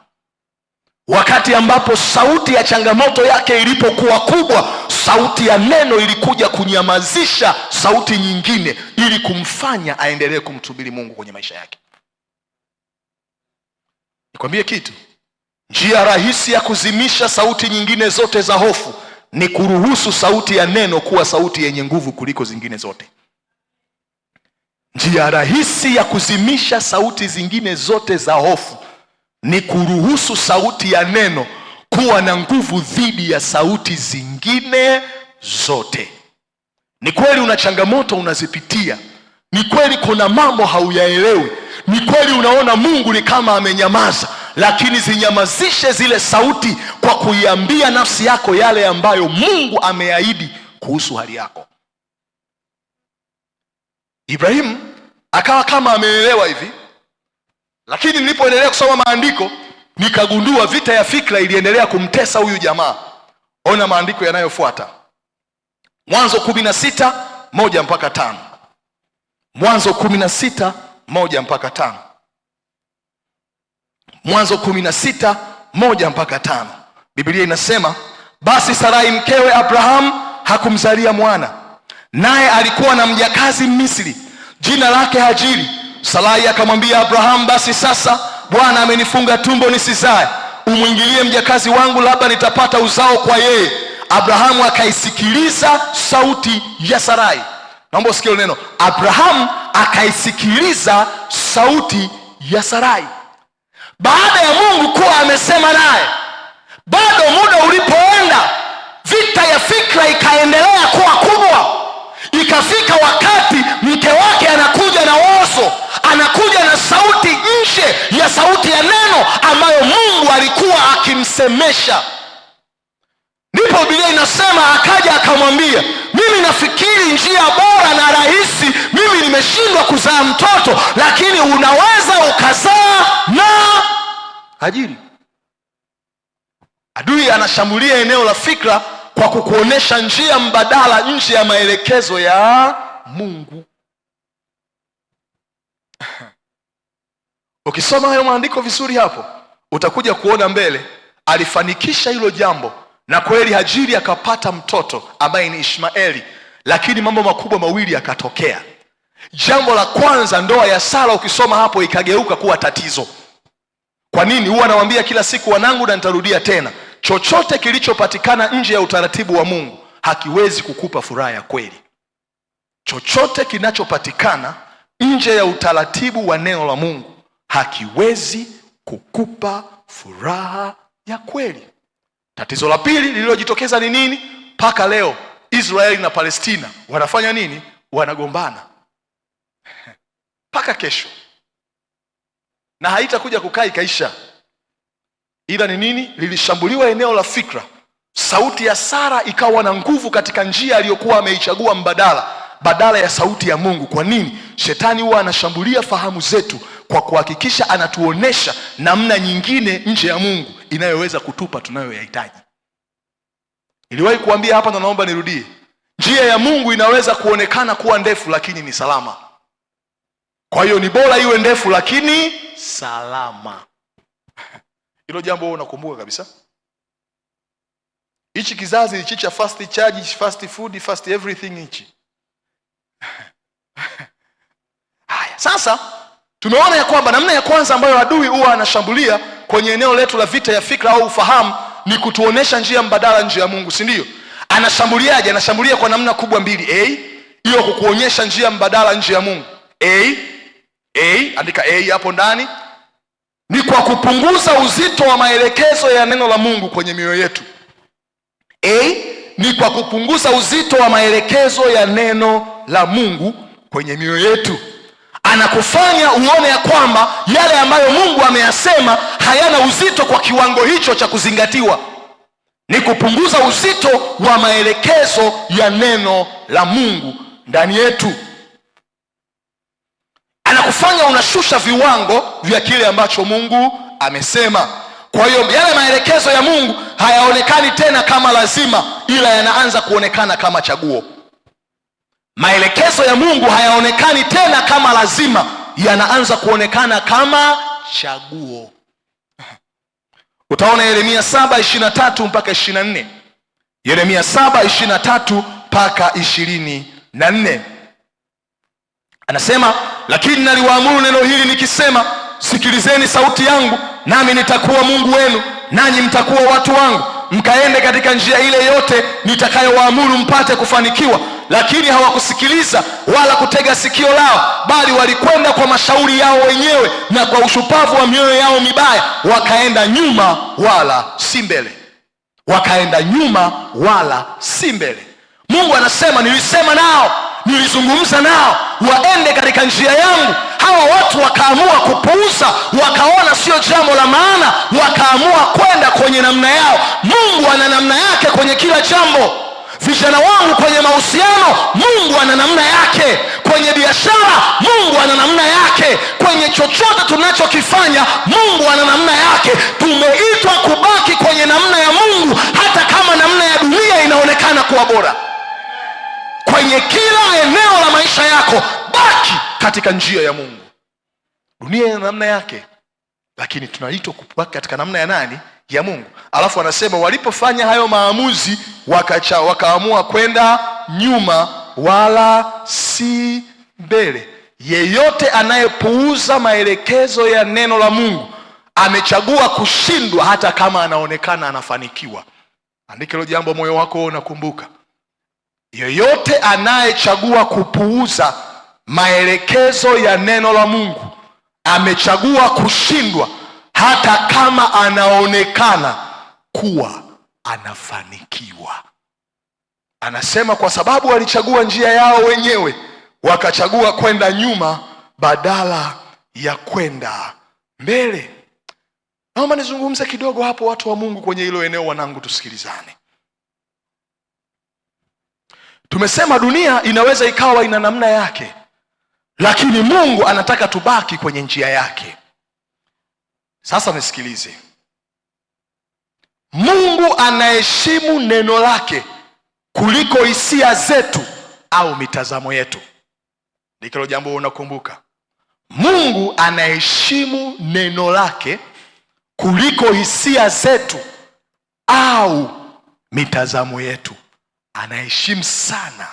Wakati ambapo sauti ya changamoto yake ilipokuwa kubwa, sauti ya neno ilikuja kunyamazisha sauti nyingine ili kumfanya aendelee kumtumikia Mungu kwenye maisha yake. Nikwambie kitu, njia rahisi ya kuzimisha sauti nyingine zote za hofu ni kuruhusu sauti ya neno kuwa sauti yenye nguvu kuliko zingine zote. Njia rahisi ya kuzimisha sauti zingine zote za hofu ni kuruhusu sauti ya neno kuwa na nguvu dhidi ya sauti zingine zote. Ni kweli una changamoto unazipitia, ni kweli kuna mambo hauyaelewi, ni kweli unaona Mungu ni kama amenyamaza, lakini zinyamazishe zile sauti kwa kuiambia nafsi yako yale ambayo Mungu ameahidi kuhusu hali yako. Ibrahimu akawa kama ameelewa hivi, lakini nilipoendelea kusoma maandiko nikagundua vita ya fikra iliendelea kumtesa huyu jamaa. Ona maandiko yanayofuata. Mwanzo 16:1-5. Mwanzo 16:1-5. Mwanzo 16:1-5. Biblia inasema, basi Sarai mkewe Abraham hakumzalia mwana, naye alikuwa na mjakazi Misri jina lake Hajiri. Sarai akamwambia Abraham, basi sasa Bwana amenifunga tumbo nisizae, umwingilie mjakazi wangu, labda nitapata uzao kwa yeye. Abrahamu akaisikiliza sauti ya Sarai. Naomba usikie neno, Abrahamu akaisikiliza sauti ya Sarai. Baada ya Mungu kuwa amesema naye, bado muda ulipoenda, vita ya fikra ikaendelea kuwa kubwa. Ikafika wakati mke wake anakuja na wazo, anakuja na sauti nje ya sauti ya neno ambayo Mungu alikuwa akimsemesha. Ndipo Biblia inasema akaja akamwambia, mimi nafikiri njia bora na rahisi, mimi nimeshindwa kuzaa mtoto, lakini unaweza ukazaa na Hajiri. Adui anashambulia eneo la fikra kwa kukuonesha njia mbadala nje ya maelekezo ya Mungu. Ukisoma hayo maandiko vizuri hapo, utakuja kuona mbele alifanikisha hilo jambo, na kweli Hajiri akapata mtoto ambaye ni Ishmaeli. Lakini mambo makubwa mawili yakatokea. Jambo la kwanza, ndoa ya Sara ukisoma hapo ikageuka kuwa tatizo. Kwa nini? Huwa nawaambia kila siku wanangu, na nitarudia tena, chochote kilichopatikana nje ya utaratibu wa Mungu hakiwezi kukupa furaha ya kweli. Chochote kinachopatikana nje ya utaratibu wa neno la Mungu hakiwezi kukupa furaha ya kweli. Tatizo la pili lililojitokeza ni nini? Mpaka leo Israeli na Palestina wanafanya nini? Wanagombana mpaka kesho, na haitakuja kukaa ikaisha. Ila ni nini? Lilishambuliwa eneo la fikra. Sauti ya Sara ikawa na nguvu katika njia aliyokuwa ameichagua badala ya sauti ya Mungu. Kwa nini? Shetani huwa anashambulia fahamu zetu kwa kuhakikisha anatuonesha namna nyingine nje ya Mungu inayoweza kutupa tunayoyahitaji. Niliwahi kuambia hapa na naomba nirudie. Njia ya Mungu inaweza kuonekana kuwa ndefu lakini ni salama. Kwa hiyo ni bora iwe ndefu lakini salama. Hilo jambo unakumbuka kabisa. Hichi kizazi hichi cha fast charge, fast food, fast everything hichi. Haya, sasa tumeona ya kwamba namna ya kwanza ambayo adui huwa anashambulia kwenye eneo letu la vita ya fikra au ufahamu ni kutuonesha njia mbadala nje ya Mungu, si ndio? Anashambuliaje? Anashambulia kwa namna kubwa mbili. Hiyo kukuonyesha njia mbadala nje ya Mungu. andika hapo ndani, ni kwa kupunguza uzito wa maelekezo ya neno la Mungu kwenye mioyo yetu. Ni kwa kupunguza uzito wa maelekezo ya neno la Mungu kwenye mioyo yetu. Anakufanya uone ya kwamba yale ambayo Mungu ameyasema hayana uzito kwa kiwango hicho cha kuzingatiwa. Ni kupunguza uzito wa maelekezo ya neno la Mungu ndani yetu. Anakufanya unashusha viwango vya kile ambacho Mungu amesema. Kwa hiyo yale maelekezo ya Mungu hayaonekani tena kama lazima, ila yanaanza kuonekana kama chaguo. Maelekezo ya Mungu hayaonekani tena kama lazima, yanaanza kuonekana kama chaguo. Utaona Yeremia 7:23 mpaka 24. Yeremia 7:23 mpaka 24. Anasema, lakini naliwaamuru neno hili nikisema, sikilizeni sauti yangu, nami nitakuwa Mungu wenu, nanyi mtakuwa watu wangu. Mkaende katika njia ile yote nitakayowaamuru mpate kufanikiwa. Lakini hawakusikiliza wala kutega sikio lao, bali walikwenda kwa mashauri yao wenyewe na kwa ushupavu wa mioyo yao mibaya, wakaenda nyuma wala si mbele. Wakaenda nyuma wala si mbele. Mungu anasema, nilisema nao, nilizungumza nao waende katika njia yangu. Hawa watu wakaamua kupuuza, wakaona sio jambo la maana, wakaamua kwenda kwenye namna yao. Mungu ana namna yake kwenye kila jambo. Vijana wangu, kwenye mahusiano Mungu ana namna yake, kwenye biashara Mungu ana namna yake, kwenye chochote tunachokifanya Mungu ana namna yake. Tumeitwa kubaki kwenye namna ya Mungu, hata kama namna ya dunia inaonekana kuwa bora. Kwenye kila eneo la maisha yako baki katika njia ya Mungu. Dunia ina namna yake, lakini tunaitwa kubaki katika namna ya nani? Ya Mungu. Alafu anasema walipofanya hayo maamuzi wakaamua kwenda nyuma wala si mbele. Yeyote anayepuuza maelekezo ya neno la Mungu amechagua kushindwa, hata kama anaonekana anafanikiwa. Andika hilo jambo moyo wako unakumbuka. Yeyote anayechagua kupuuza maelekezo ya neno la Mungu amechagua kushindwa, hata kama anaonekana kuwa anafanikiwa. Anasema kwa sababu walichagua njia yao wenyewe, wakachagua kwenda nyuma badala ya kwenda mbele. Naomba nizungumze kidogo hapo, watu wa Mungu, kwenye hilo eneo. Wanangu, tusikilizane. Tumesema dunia inaweza ikawa ina namna yake, lakini Mungu anataka tubaki kwenye njia yake. Sasa nisikilize. Mungu anaheshimu neno lake kuliko hisia zetu au mitazamo yetu. Ndilo jambo unakumbuka. Mungu anaheshimu neno lake kuliko hisia zetu au mitazamo yetu. Anaheshimu sana.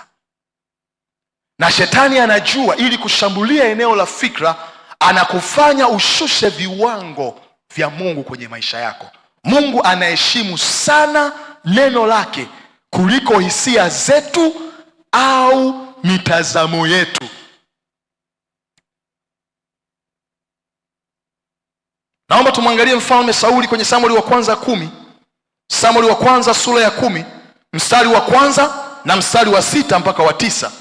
Na shetani anajua, ili kushambulia eneo la fikra, anakufanya ushushe viwango vya Mungu kwenye maisha yako. Mungu anaheshimu sana neno lake kuliko hisia zetu au mitazamo yetu. Naomba tumwangalie mfalme Sauli kwenye Samueli wa kwanza 10. Samueli wa kwanza sura ya 10, mstari wa kwanza na mstari wa 6 mpaka wa 9.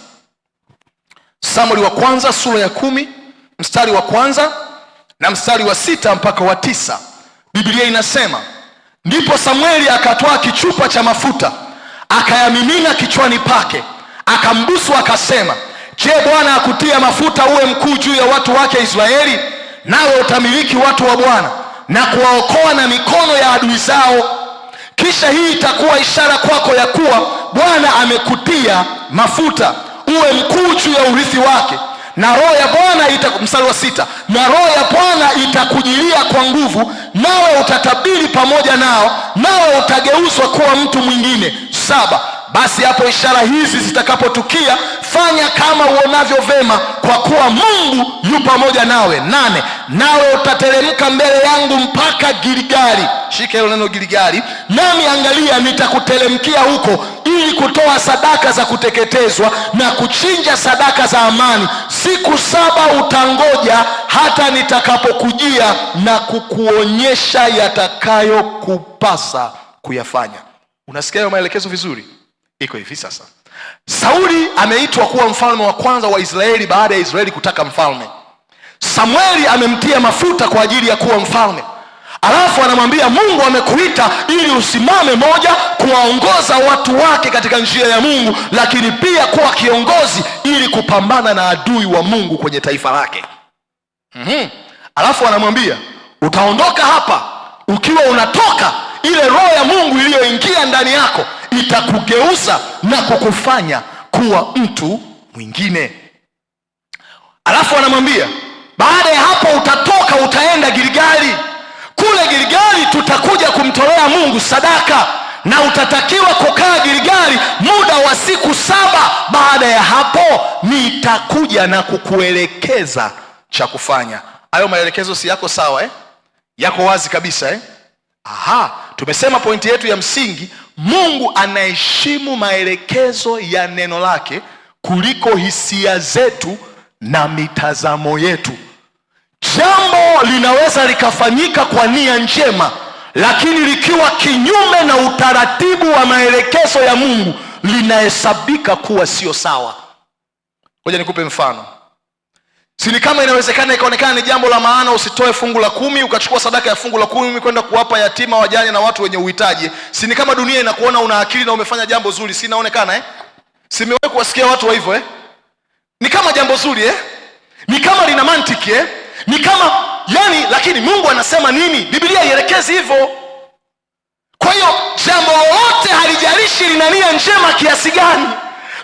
Samueli wa kwanza sura ya 10, mstari wa kwanza na mstari wa 6 mpaka wa 9. Biblia inasema, ndipo Samueli akatwaa kichupa cha mafuta, akayamimina kichwani pake, akambusu, akasema, je, Bwana akutia mafuta uwe mkuu juu ya watu wake Israeli? Nawe utamiliki watu wa Bwana na kuwaokoa na mikono ya adui zao. Kisha hii itakuwa ishara kwako ya kuwa Bwana amekutia mafuta uwe mkuu juu ya urithi wake, na roho ya Bwana mstari wa 6, na roho ya Bwana itakujilia kwa nguvu, nawe utatabiri pamoja nao, nawe utageuzwa kuwa mtu mwingine. 7, basi hapo ishara hizi zitakapotukia, fanya kama uonavyo vema, kwa kuwa Mungu yu pamoja nawe. 8, nawe utateremka mbele yangu mpaka Gilgali. Shika hilo neno Gilgali. Nami angalia, nitakuteremkia huko ili kutoa sadaka za kuteketezwa na kuchinja sadaka za amani. Siku 7 utangoja hata nitakapokujia na kukuonyesha yatakayokupasa kuyafanya. Unasikia hayo maelekezo vizuri? Iko hivi sasa. Sauli ameitwa kuwa mfalme wa kwanza wa Israeli baada ya Israeli kutaka mfalme. Samueli amemtia mafuta kwa ajili ya kuwa mfalme. Alafu anamwambia Mungu amekuita ili usimame, moja, kuwaongoza watu wake katika njia ya Mungu, lakini pia kuwa kiongozi ili kupambana na adui wa Mungu kwenye taifa lake. Alafu anamwambia utaondoka hapa, ukiwa unatoka ile roho ya Mungu iliyoingia ndani yako itakugeuza na kukufanya kuwa mtu mwingine. Alafu anamwambia baada ya hapo utatoka, utaenda Gilgali. Kule Gilgali tutakuja kumtolea Mungu sadaka, na utatakiwa kukaa Gilgali muda wa siku 7. Baada ya hapo nitakuja na kukuelekeza cha kufanya. Hayo maelekezo si yako sawa Yako wazi kabisa Tumesema pointi yetu ya msingi, Mungu anaheshimu maelekezo ya neno lake kuliko hisia zetu na mitazamo yetu. Jambo linaweza likafanyika kwa nia njema, lakini likiwa kinyume na utaratibu wa maelekezo ya Mungu linahesabika kuwa sio sawa. Ngoja nikupe mfano. Sini kama inawezekana ikaonekana ni jambo la maana usitoe fungu la 10, ukachukua sadaka ya fungu la 10 kwenda kuwapa yatima, wajane na watu wenye uhitaji. Sini kama dunia inakuona una akili na umefanya jambo zuri, si inaonekana Simewahi kuwasikia watu wa hivyo Ni kama jambo zuri Ni kama lina mantiki Ni kama lakini Mungu anasema nini? Biblia ielekezi hivyo. Kwa hiyo jambo lolote halijalishi lina nia njema kiasi gani,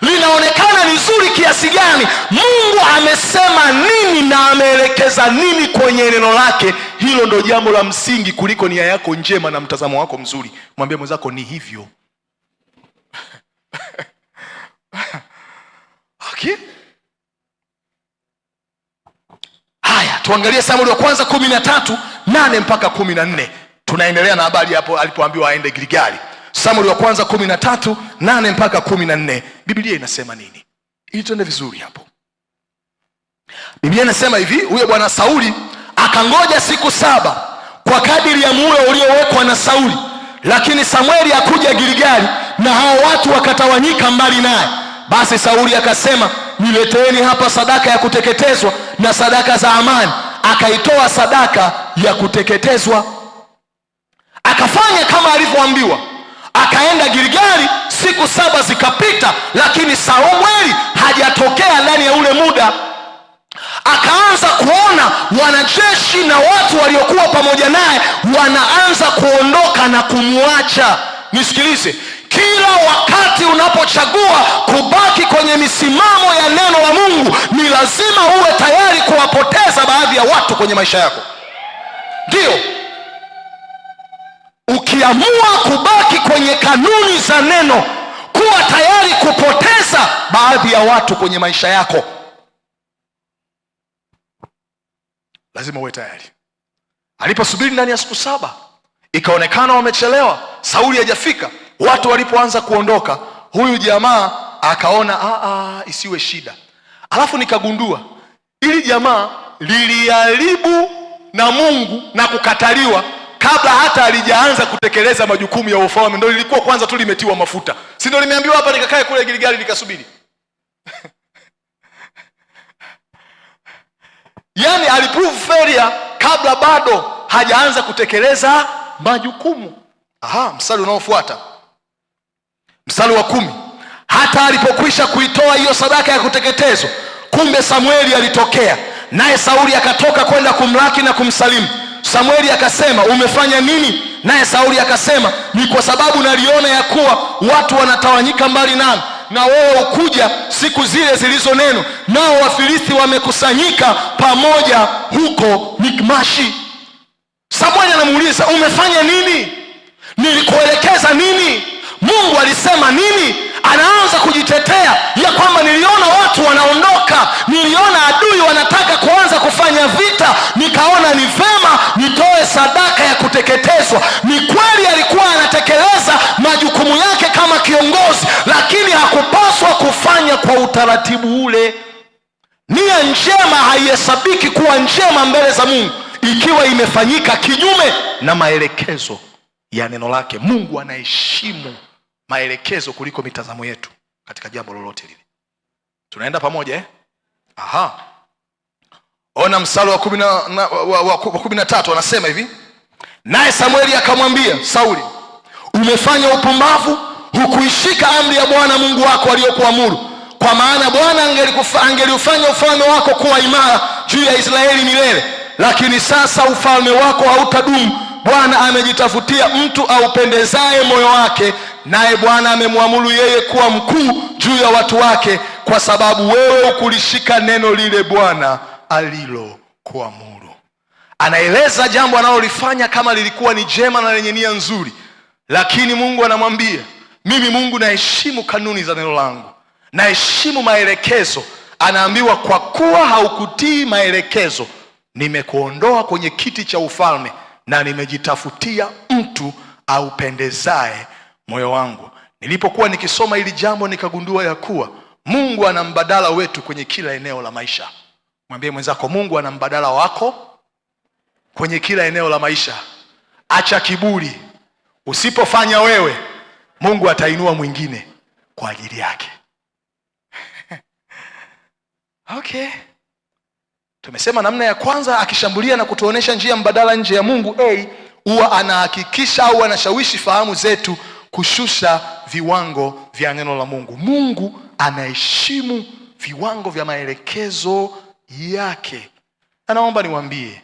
linaonekana ni zuri kiasi gani, Mungu amesema nini na ameelekeza nini kwenye neno lake, hilo ndo jambo la msingi kuliko nia yako njema na mtazamo wako mzuri. Mwambie mwenzako ni hivyo. Okay? Haya, tuangalie Samueli wa kwanza 13:8 mpaka 14. Tunaendelea na habari hapo alipoambiwa aende Gilgali. Samueli wa kwanza 13:8 mpaka 14. Biblia inasema nini? Ili tuende vizuri hapo. Biblia inasema hivi, huyo bwana Sauli akangoja siku 7 kwa kadiri ya muda uliowekwa na Sauli, lakini Samueli hakuja Gilgali na hao watu wakatawanyika mbali naye. Basi Sauli akasema, nileteeni hapa sadaka ya kuteketezwa na sadaka za amani. Akaitoa sadaka ya kuteketezwa, akafanya kama alivyoambiwa, akaenda Gilgali. Siku 7 zikapita, lakini Samueli hajatokea ndani ya ule muda. Akaanza kuona wanajeshi na watu waliokuwa pamoja naye wanaanza kuondoka na kumwacha. Nisikilize, kila wakati unapochagua kubaki kwenye misimamo ya neno la Mungu, ni lazima uwe tayari kuwapoteza baadhi ya watu kwenye maisha yako. Ndio, ukiamua kubaki kwenye kanuni za neno, kuwa tayari kupoteza baadhi ya watu kwenye maisha yako. Lazima uwe tayari. Aliposubiri ndani ya siku 7, ikaonekana wamechelewa, Sauli hajafika. Watu walipoanza kuondoka, huyu jamaa akaona isiwe shida. Alafu nikagundua ili jamaa liliharibu na Mungu na kukataliwa kabla hata alijaanza kutekeleza majukumu ya ufalme. Ndio lilikuwa kwanza tu limetiwa mafuta. Si ndio nimeambiwa hapa nikakae kule Gilgali nikasubiri. Yaani aliprove failure kabla bado hajaanza kutekeleza majukumu. Mstari unaofuata, mstari wa 10. Hata alipokwisha kuitoa hiyo sadaka ya kuteketezwa, kumbe Samueli alitokea, naye Sauli akatoka kwenda kumlaki na kumsalimu. Samueli akasema, umefanya nini? Naye Sauli akasema, ni kwa sababu naliona ya kuwa watu wanatawanyika mbali nami, na wewe ukuja siku zile zilizonenwa, nao Wafilisti wamekusanyika pamoja huko Mikmashi. Samueli anamuuliza, umefanya nini? Nilikuelekeza nini? Mungu alisema nini? anaanza kujitetea ya kwamba niliona watu wanaondoka, niliona adui wanataka kuanza kufanya vita, nikaona ni vema nitoe sadaka ya kuteketezwa. Ni kweli alikuwa anatekeleza majukumu yake kama kiongozi, lakini hakupaswa kufanya kwa utaratibu ule. Nia njema haihesabiki kuwa njema mbele za Mungu ikiwa imefanyika kinyume na maelekezo ya neno lake. Mungu anaheshimu maelekezo kuliko mitazamo yetu katika jambo lolote lile. Tunaenda pamoja eh? Aha. Ona mstari wa 13 anasema hivi: naye Samueli akamwambia Sauli, umefanya upumbavu, hukuishika amri ya Bwana Mungu wako aliyokuamuru. Kwa maana Bwana angeliufanya ufalme wako kuwa imara juu ya Israeli milele, lakini sasa ufalme wako hautadumu. Bwana amejitafutia mtu aupendezaye moyo wake, naye Bwana amemwamuru yeye kuwa mkuu juu ya watu wake, kwa sababu wewe ukulishika neno lile Bwana alilokuamuru. Anaeleza jambo analolifanya kama lilikuwa ni jema na lenye nia nzuri, lakini Mungu anamwambia, mimi Mungu naheshimu kanuni za neno langu, naheshimu maelekezo. Anaambiwa, kwa kuwa haukutii maelekezo, nimekuondoa kwenye kiti cha ufalme na nimejitafutia mtu aupendezaye moyo wangu. Nilipokuwa nikisoma hili jambo nikagundua ya kuwa Mungu ana mbadala wetu kwenye kila eneo la maisha. Mwambie mwenzako, Mungu ana mbadala wako kwenye kila eneo la maisha. Acha kiburi. Usipofanya wewe, Mungu atainua mwingine kwa ajili yake. Okay. Tumesema namna ya kwanza, akishambulia na kutuonesha njia mbadala nje ya Mungu, huwa anahakikisha au anashawishi fahamu zetu kushusha viwango vya neno la Mungu. Mungu anaheshimu viwango vya maelekezo yake. Naomba niwaambie,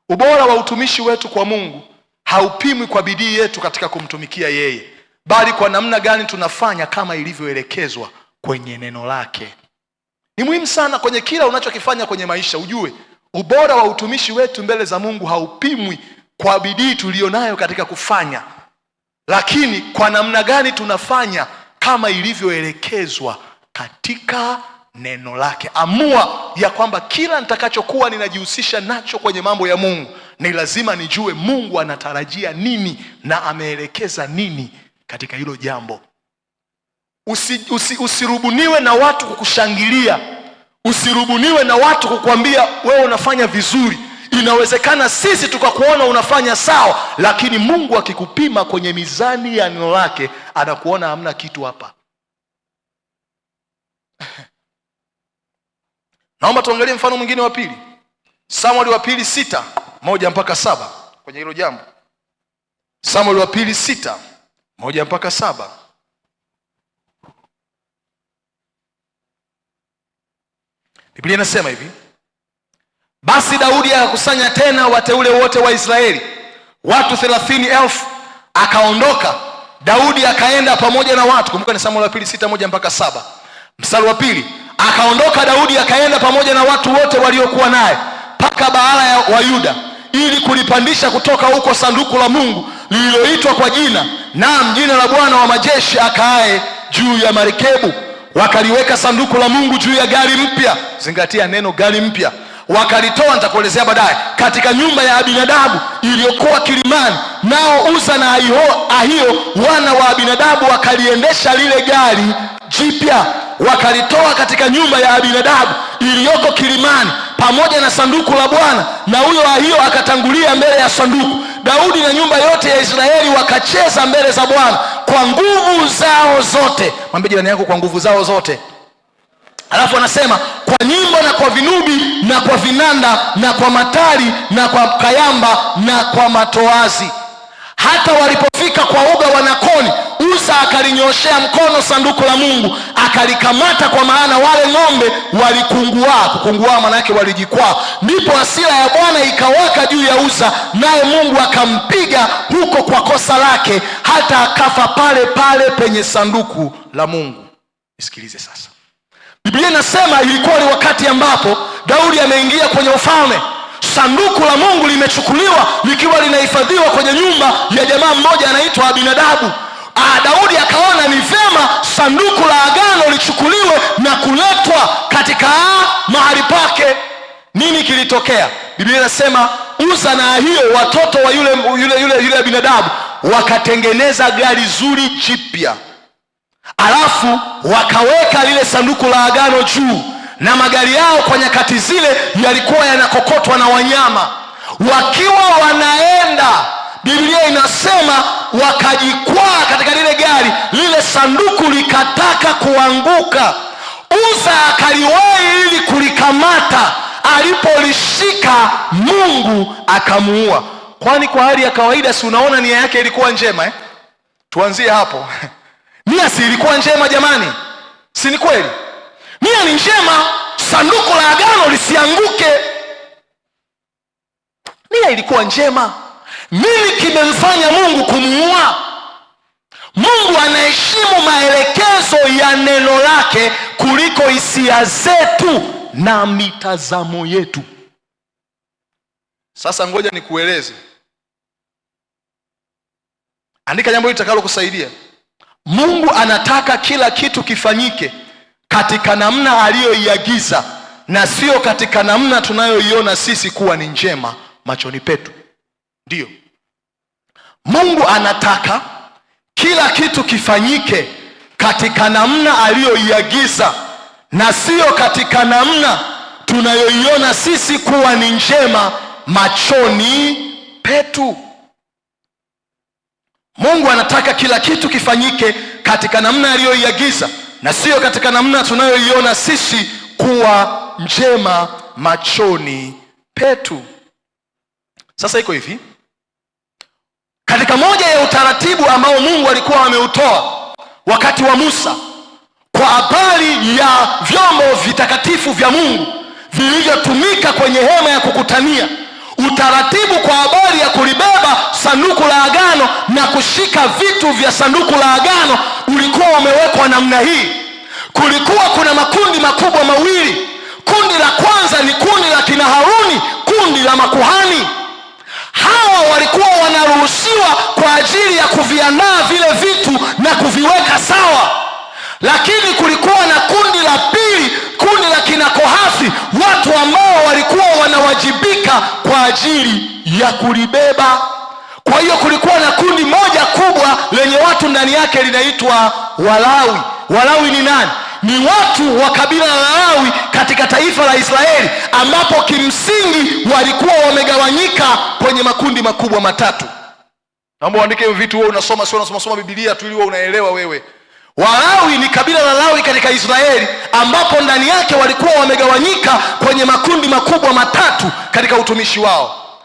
ubora wa utumishi wetu kwa Mungu haupimwi kwa bidii yetu katika kumtumikia yeye, bali kwa namna gani tunafanya kama ilivyoelekezwa kwenye neno lake. Ni muhimu sana kwenye kila unachokifanya kwenye maisha ujue ubora wa utumishi wetu mbele za Mungu haupimwi kwa bidii tulionayo katika kufanya, lakini kwa namna gani tunafanya kama ilivyoelekezwa katika neno lake. Amua ya kwamba kila nitakachokuwa ninajihusisha nacho kwenye mambo ya Mungu, ni lazima nijue Mungu anatarajia nini na ameelekeza nini katika hilo jambo. Usirubuniwe na watu kukushangilia, usirubuniwe na watu kukuambia wewe unafanya vizuri. Inawezekana sisi tukakuona unafanya sawa, lakini Mungu akikupima kwenye mizani ya neno lake anakuona hamna kitu hapa. Naomba tuangalie mfano mwingine wa pili. Samueli wa pili 6:1-7 kwenye hilo jambo. Samueli wa pili 6:1-7. Biblia inasema hivi: basi Daudi akakusanya tena wateule wote wa Israeli, watu 30,000, akaondoka Daudi akaenda pamoja na watu. Kumbuka ni Samueli wa pili 6:1-7. Mstari wa pili: akaondoka Daudi akaenda pamoja na watu wote waliokuwa naye mpaka Baala wa Yuda, ili kulipandisha kutoka huko sanduku la Mungu lililoitwa kwa jina, naam, jina la Bwana wa majeshi akaaye juu ya marekebu. Wakaliweka sanduku la Mungu juu ya gari mpya. Zingatia neno gari mpya. Wakalitoa, nitakuelezea baadaye, katika nyumba ya Abinadabu iliyokuwa kilimani. Nao Uza na Ahio wana wa Abinadabu wakaliendesha lile gari jipya. Wakalitoa katika nyumba ya Abinadabu iliyoko kilimani pamoja na sanduku la Bwana, na huyo Ahio akatangulia mbele ya sanduku. Daudi na nyumba yote ya Israeli wakacheza mbele za Bwana kwa nguvu zao zote. Mwambie jirani yako, kwa nguvu zao zote. Alafu anasema kwa nyimbo na kwa vinubi na kwa vinanda na kwa matari na kwa kayamba na kwa matoazi. Hata walipofika kwa uga wa Nakoni, Uza akalinyoshea mkono sanduku la Mungu, akalikamata, kwa maana wale ng'ombe walikungua. Kukungua maana yake walijikwaa. Ndipo hasira ya Bwana ikawaka juu ya Uza, naye Mungu akampiga huko kwa kosa lake, hata akafa pale pale penye sanduku la Mungu. Nisikilize sasa. Biblia inasema ilikuwa ni wakati ambapo Daudi ameingia kwenye ufalme. Sanduku la Mungu limechukuliwa likiwa linahifadhiwa kwenye nyumba ya jamaa mmoja anaitwa Abinadabu. Daudi akaona ni vyema sanduku la agano lichukuliwe na kuletwa katika mahali pake. Nini kilitokea? Biblia inasema Uza na Ahio, watoto wa yule binadamu, wakatengeneza gari zuri jipya, alafu wakaweka lile sanduku la agano juu, na magari yao kwa nyakati zile yalikuwa yanakokotwa na wanyama. Wakiwa wanaenda, Biblia inasema wakajikwaa katika lile gari, lile sanduku likataka kuanguka. Uza akaliwahi ili kulikamata, alipolishika Mungu akamuua. Kwani kwa hali ya kawaida, si unaona nia yake ilikuwa njema Tuanzie hapo. Nia si ilikuwa njema jamani? Si ni kweli? Nia ni njema, sanduku la agano lisianguke. Nia ilikuwa njema. Nini kimemfanya Mungu kumuua? Mungu anaheshimu maelekezo ya neno lake kuliko hisia zetu na mitazamo yetu. Sasa ngoja nikueleze. Andika jambo hili litakalo kusaidia. Mungu anataka kila kitu kifanyike katika namna aliyoiagiza, na sio katika namna tunayoiona sisi kuwa ni njema machoni petu. Ndiyo, Mungu anataka kila kitu kifanyike katika namna aliyoiagiza, na sio katika namna tunayoiona sisi kuwa ni njema machoni petu. Mungu anataka kila kitu kifanyike katika namna aliyoiagiza, na sio katika namna tunayoiona sisi kuwa njema machoni petu. Sasa iko hivi, katika moja ya utaratibu ambao Mungu alikuwa ameutoa wakati wa Musa kwa habari ya vyombo vitakatifu vya Mungu vilivyotumika kwenye hema ya kukutania, utaratibu kwa habari ya kulibeba sanduku la agano na kushika vitu vya sanduku la agano ulikuwa umewekwa namna hii. Kulikuwa kuna makundi makubwa mawili. Kundi la kwanza ni kundi la kina Haruni, kundi la makuhani. Hawa walikuwa wanaruhusiwa kwa ajili ya kuviandaa vile vitu na kuviweka sawa. Lakini kulikuwa na kundi la pili, kundi la kina Kohathi, watu ambao walikuwa wanawajibika kwa ajili ya kulibeba. Kwa hiyo kulikuwa na kundi moja kubwa lenye watu ndani yake linaitwa Walawi. Walawi ni nani? Ni watu wa kabila la Lawi katika taifa la Israeli, ambapo kimsingi walikuwa wamegawanyika kwenye makundi makubwa matatu. Naomba uandike hiyo vitu, wewe unasoma, sio unasoma Biblia tu ili wewe unaelewa wewe. Walawi ni kabila la Lawi katika Israeli, ambapo ndani yake walikuwa wamegawanyika kwenye makundi makubwa matatu katika utumishi wao.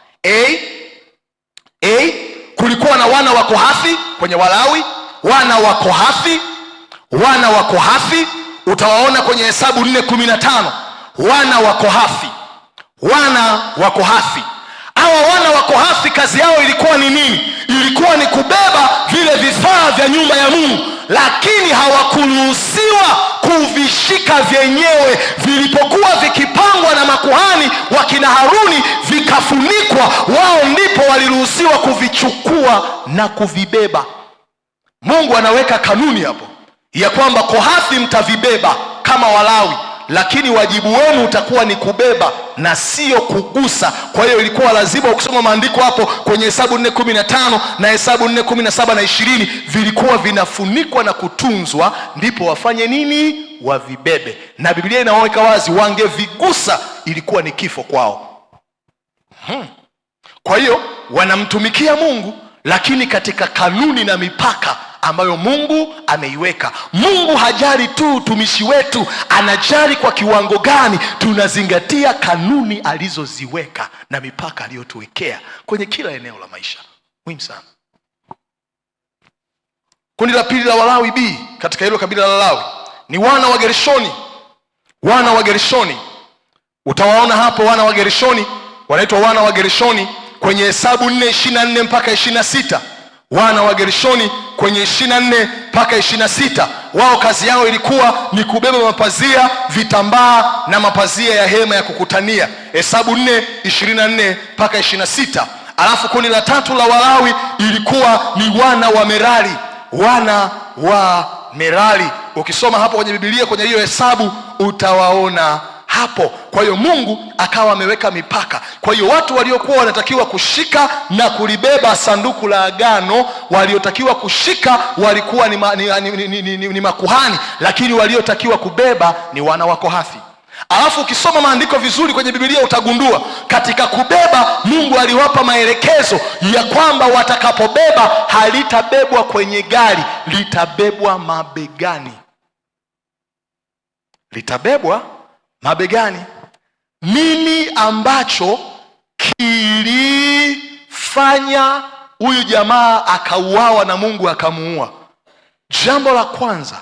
Kulikuwa na wana wa Kohathi kwenye Walawi. Wana wa Kohathi utawaona kwenye Hesabu 4:15. Wana wa Kohathi. Hawa wana wa Kohathi kazi yao ilikuwa ni nini? Ilikuwa ni kubeba vile vifaa vya nyumba ya Mungu, lakini hawakuruhusiwa kuvishika vyenyewe. Vilipokuwa vikipangwa na makuhani wa kina Haruni vikafunikwa, wao ndipo waliruhusiwa kuvichukua na kuvibeba. Mungu anaweka kanuni hapo ya kwamba Kohathi mtavibeba kama Walawi, lakini wajibu wenu utakuwa ni kubeba na sio kugusa. Kwa hiyo ilikuwa lazima, ukisoma maandiko hapo kwenye Hesabu 4:15 na Hesabu 4:17 na 20, vilikuwa vinafunikwa na kutunzwa, ndipo wafanye nini? Wavibebe. Na Biblia inaweka wazi, wangevigusa ilikuwa ni kifo kwao. Kwa hiyo wanamtumikia Mungu, lakini katika kanuni na mipaka ambayo Mungu ameiweka. Mungu hajali tu utumishi wetu, anajali kwa kiwango gani tunazingatia kanuni alizoziweka na mipaka aliyotuwekea kwenye kila eneo la maisha. Muhimu sana. Kundi la pili la Walawi B katika hilo kabila la Lawi ni wana wa Gershoni. Wana wa Gershoni utawaona hapo, wana wa Gershoni wanaitwa wana wa Gershoni kwenye Hesabu 4:24 mpaka 26. Wana wa Gershoni kwenye 24 mpaka 26, wao kazi yao ilikuwa ni kubeba mapazia, vitambaa na mapazia ya hema ya kukutania. Hesabu 4:24 mpaka 26. Alafu kundi la tatu la Walawi ilikuwa ni wana wa Merari. wana wa Merari. Ukisoma hapo kwenye Biblia, kwenye hiyo Hesabu utawaona hapo. Kwa hiyo Mungu akawa ameweka mipaka. Kwa hiyo watu waliokuwa wanatakiwa kushika na kulibeba sanduku la agano, waliotakiwa kushika walikuwa ni makuhani, lakini waliotakiwa kubeba ni wana wa Kohathi. Alafu ukisoma maandiko vizuri kwenye Biblia utagundua katika kubeba Mungu aliwapa maelekezo ya kwamba watakapobeba halitabebwa kwenye gari, litabebwa mabegani. Litabebwa mabegani. Nini ambacho kilifanya huyu jamaa akauawa na Mungu akamuua? Jambo la kwanza,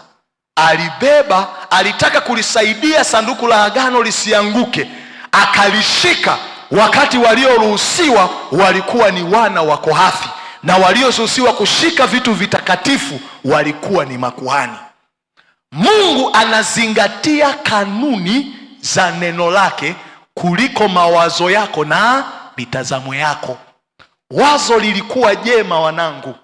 alitaka kulisaidia sanduku la agano lisianguke, akalishika wakati walioruhusiwa walikuwa ni wana wa Kohathi, na walioruhusiwa kushika vitu vitakatifu walikuwa ni makuhani. Mungu anazingatia kanuni za neno lake kuliko mawazo yako na mitazamo yako. Wazo lilikuwa jema wanangu,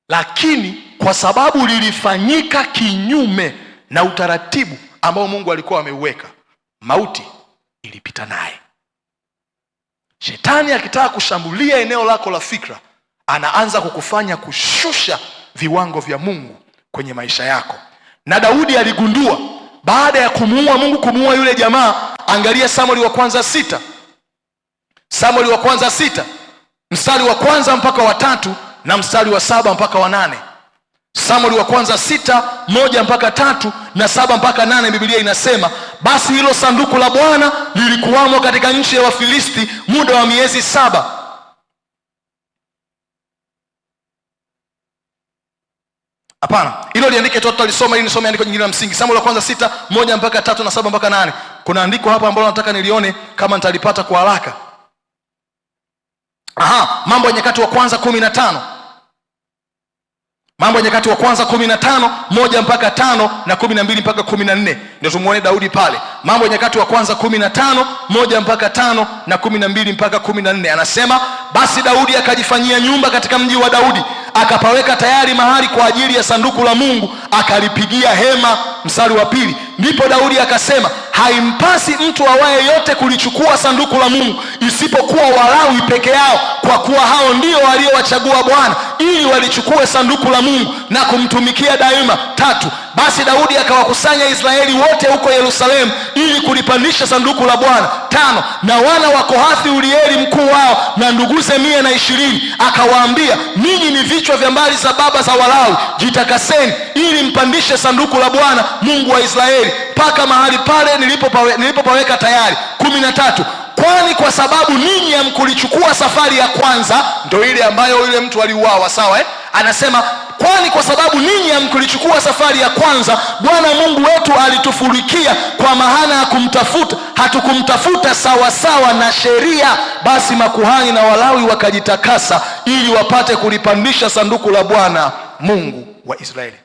lakini kwa sababu lilifanyika kinyume na utaratibu ambao Mungu alikuwa ameuweka, mauti ilipita naye. Shetani akitaka kushambulia eneo lako la fikra, anaanza kukufanya kushusha viwango vya Mungu kwenye maisha yako. Na Daudi aligundua baada ya kumuua yule jamaa. Angalia Samueli wa kwanza 6. Samueli wa kwanza 6 mstari wa 1 mpaka wa 3 na mstari wa 7 mpaka wa 8. Samueli wa kwanza 6, 1 mpaka 3 na 7 mpaka 8. Biblia inasema, basi hilo sanduku la Bwana lilikuwamo katika nchi ya Wafilisti muda wa miezi 7. Hapana, hilo liandike tu, tutalisoma ili nisome andiko jingine la msingi. Samueli wa kwanza 6, 1 mpaka 3 na 7 mpaka 8. Kuna andiko hapa ambalo nataka nilione kama nitalipata kwa haraka. Mambo ya Nyakati wa kwanza 15. Mambo ya Nyakati wa kwanza 15, 1 mpaka 5 na 12 mpaka 14. Ndio tumuone Daudi pale. Mambo ya Nyakati wa kwanza 15, 1 mpaka 5 na 12 mpaka 14. Anasema, basi Daudi akajifanyia nyumba katika mji wa Daudi, akapaweka tayari mahali kwa ajili ya sanduku la Mungu, akalipigia hema. Mstari wa 2, ndipo Daudi akasema, haimpasi mtu awaye yote kulichukua sanduku la Mungu isipokuwa Walawi peke yao, kwa kuwa hao ndio waliowachagua Bwana ili walichukue sanduku la Mungu na kumtumikia daima. 3, basi Daudi akawakusanya Israeli wote huko Yerusalemu ili kulipandisha sanduku la Bwana. 5, na wana wa Kohathi Urieli mkuu wao na nduguze 120 akawaambia, ninyi ni vichwa vya mbari za baba za Walawi, jitakaseni ili mpandishe sanduku la Bwana Mungu wa Israeli mpaka mahali pale nilipopaweka tayari. 13, kwani kwa sababu ninyi hamkulichukua safari ya kwanza, ndio ile ambayo yule mtu aliuawa, sawa Anasema, kwani kwa sababu ninyi hamkulichukua safari ya kwanza, Bwana Mungu wetu alitufurikia kwa maana ya kumtafuta, hatukumtafuta sawa sawa na sheria. Basi makuhani na Walawi wakajitakasa ili wapate kulipandisha sanduku la Bwana Mungu wa Israeli.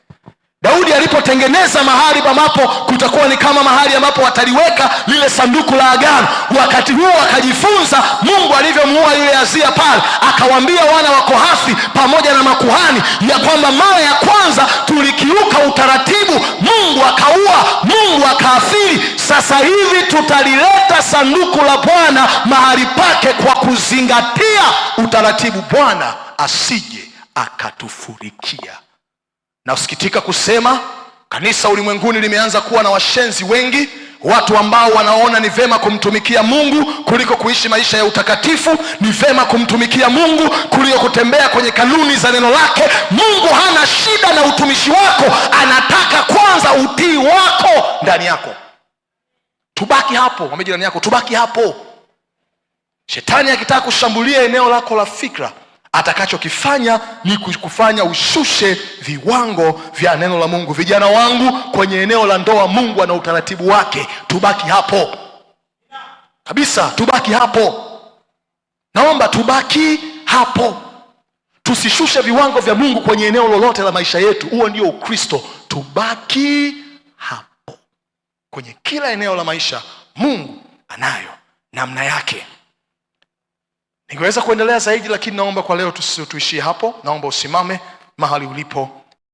Daudi alipotengeneza mahali ambapo kutakuwa ni kama mahali ambapo wataliweka lile sanduku la agano, wakati huo akajifunza Mungu alivyomuua yule Azia pale. Akawaambia wana wa Kohathi pamoja na makuhani ya kwamba mara ya kwanza tulikiuka utaratibu, Mungu akaua, Mungu akaathiri. Sasa hivi tutalileta sanduku la Bwana mahali pake kwa kuzingatia utaratibu, Bwana asije akatufurikia. Na usikitika kusema kanisa ulimwenguni limeanza kuwa na washenzi wengi, watu ambao wanaona ni vema kumtumikia Mungu kuliko kuishi maisha ya utakatifu, ni vema kumtumikia Mungu kuliko kutembea kwenye kanuni za neno lake. Mungu hana shida na utumishi wako, anataka kwanza utii wako ndani yako. Tubaki hapo, mwambie jirani yako, tubaki hapo. Shetani akitaka kushambulia eneo lako la fikra, atakachokifanya ni kufanya ushushe viwango vya neno la Mungu. Vijana wangu, kwenye eneo la ndoa Mungu ana utaratibu wake. Tubaki hapo kabisa, tubaki hapo. Naomba tubaki hapo, tusishushe viwango vya Mungu kwenye eneo lolote la maisha yetu. Huo ndio Ukristo. Tubaki hapo kwenye kila eneo la maisha. Mungu anayo namna yake. Ningeweza kuendelea zaidi, lakini naomba kwa leo tuishie hapo. Naomba usimame mahali ulipo.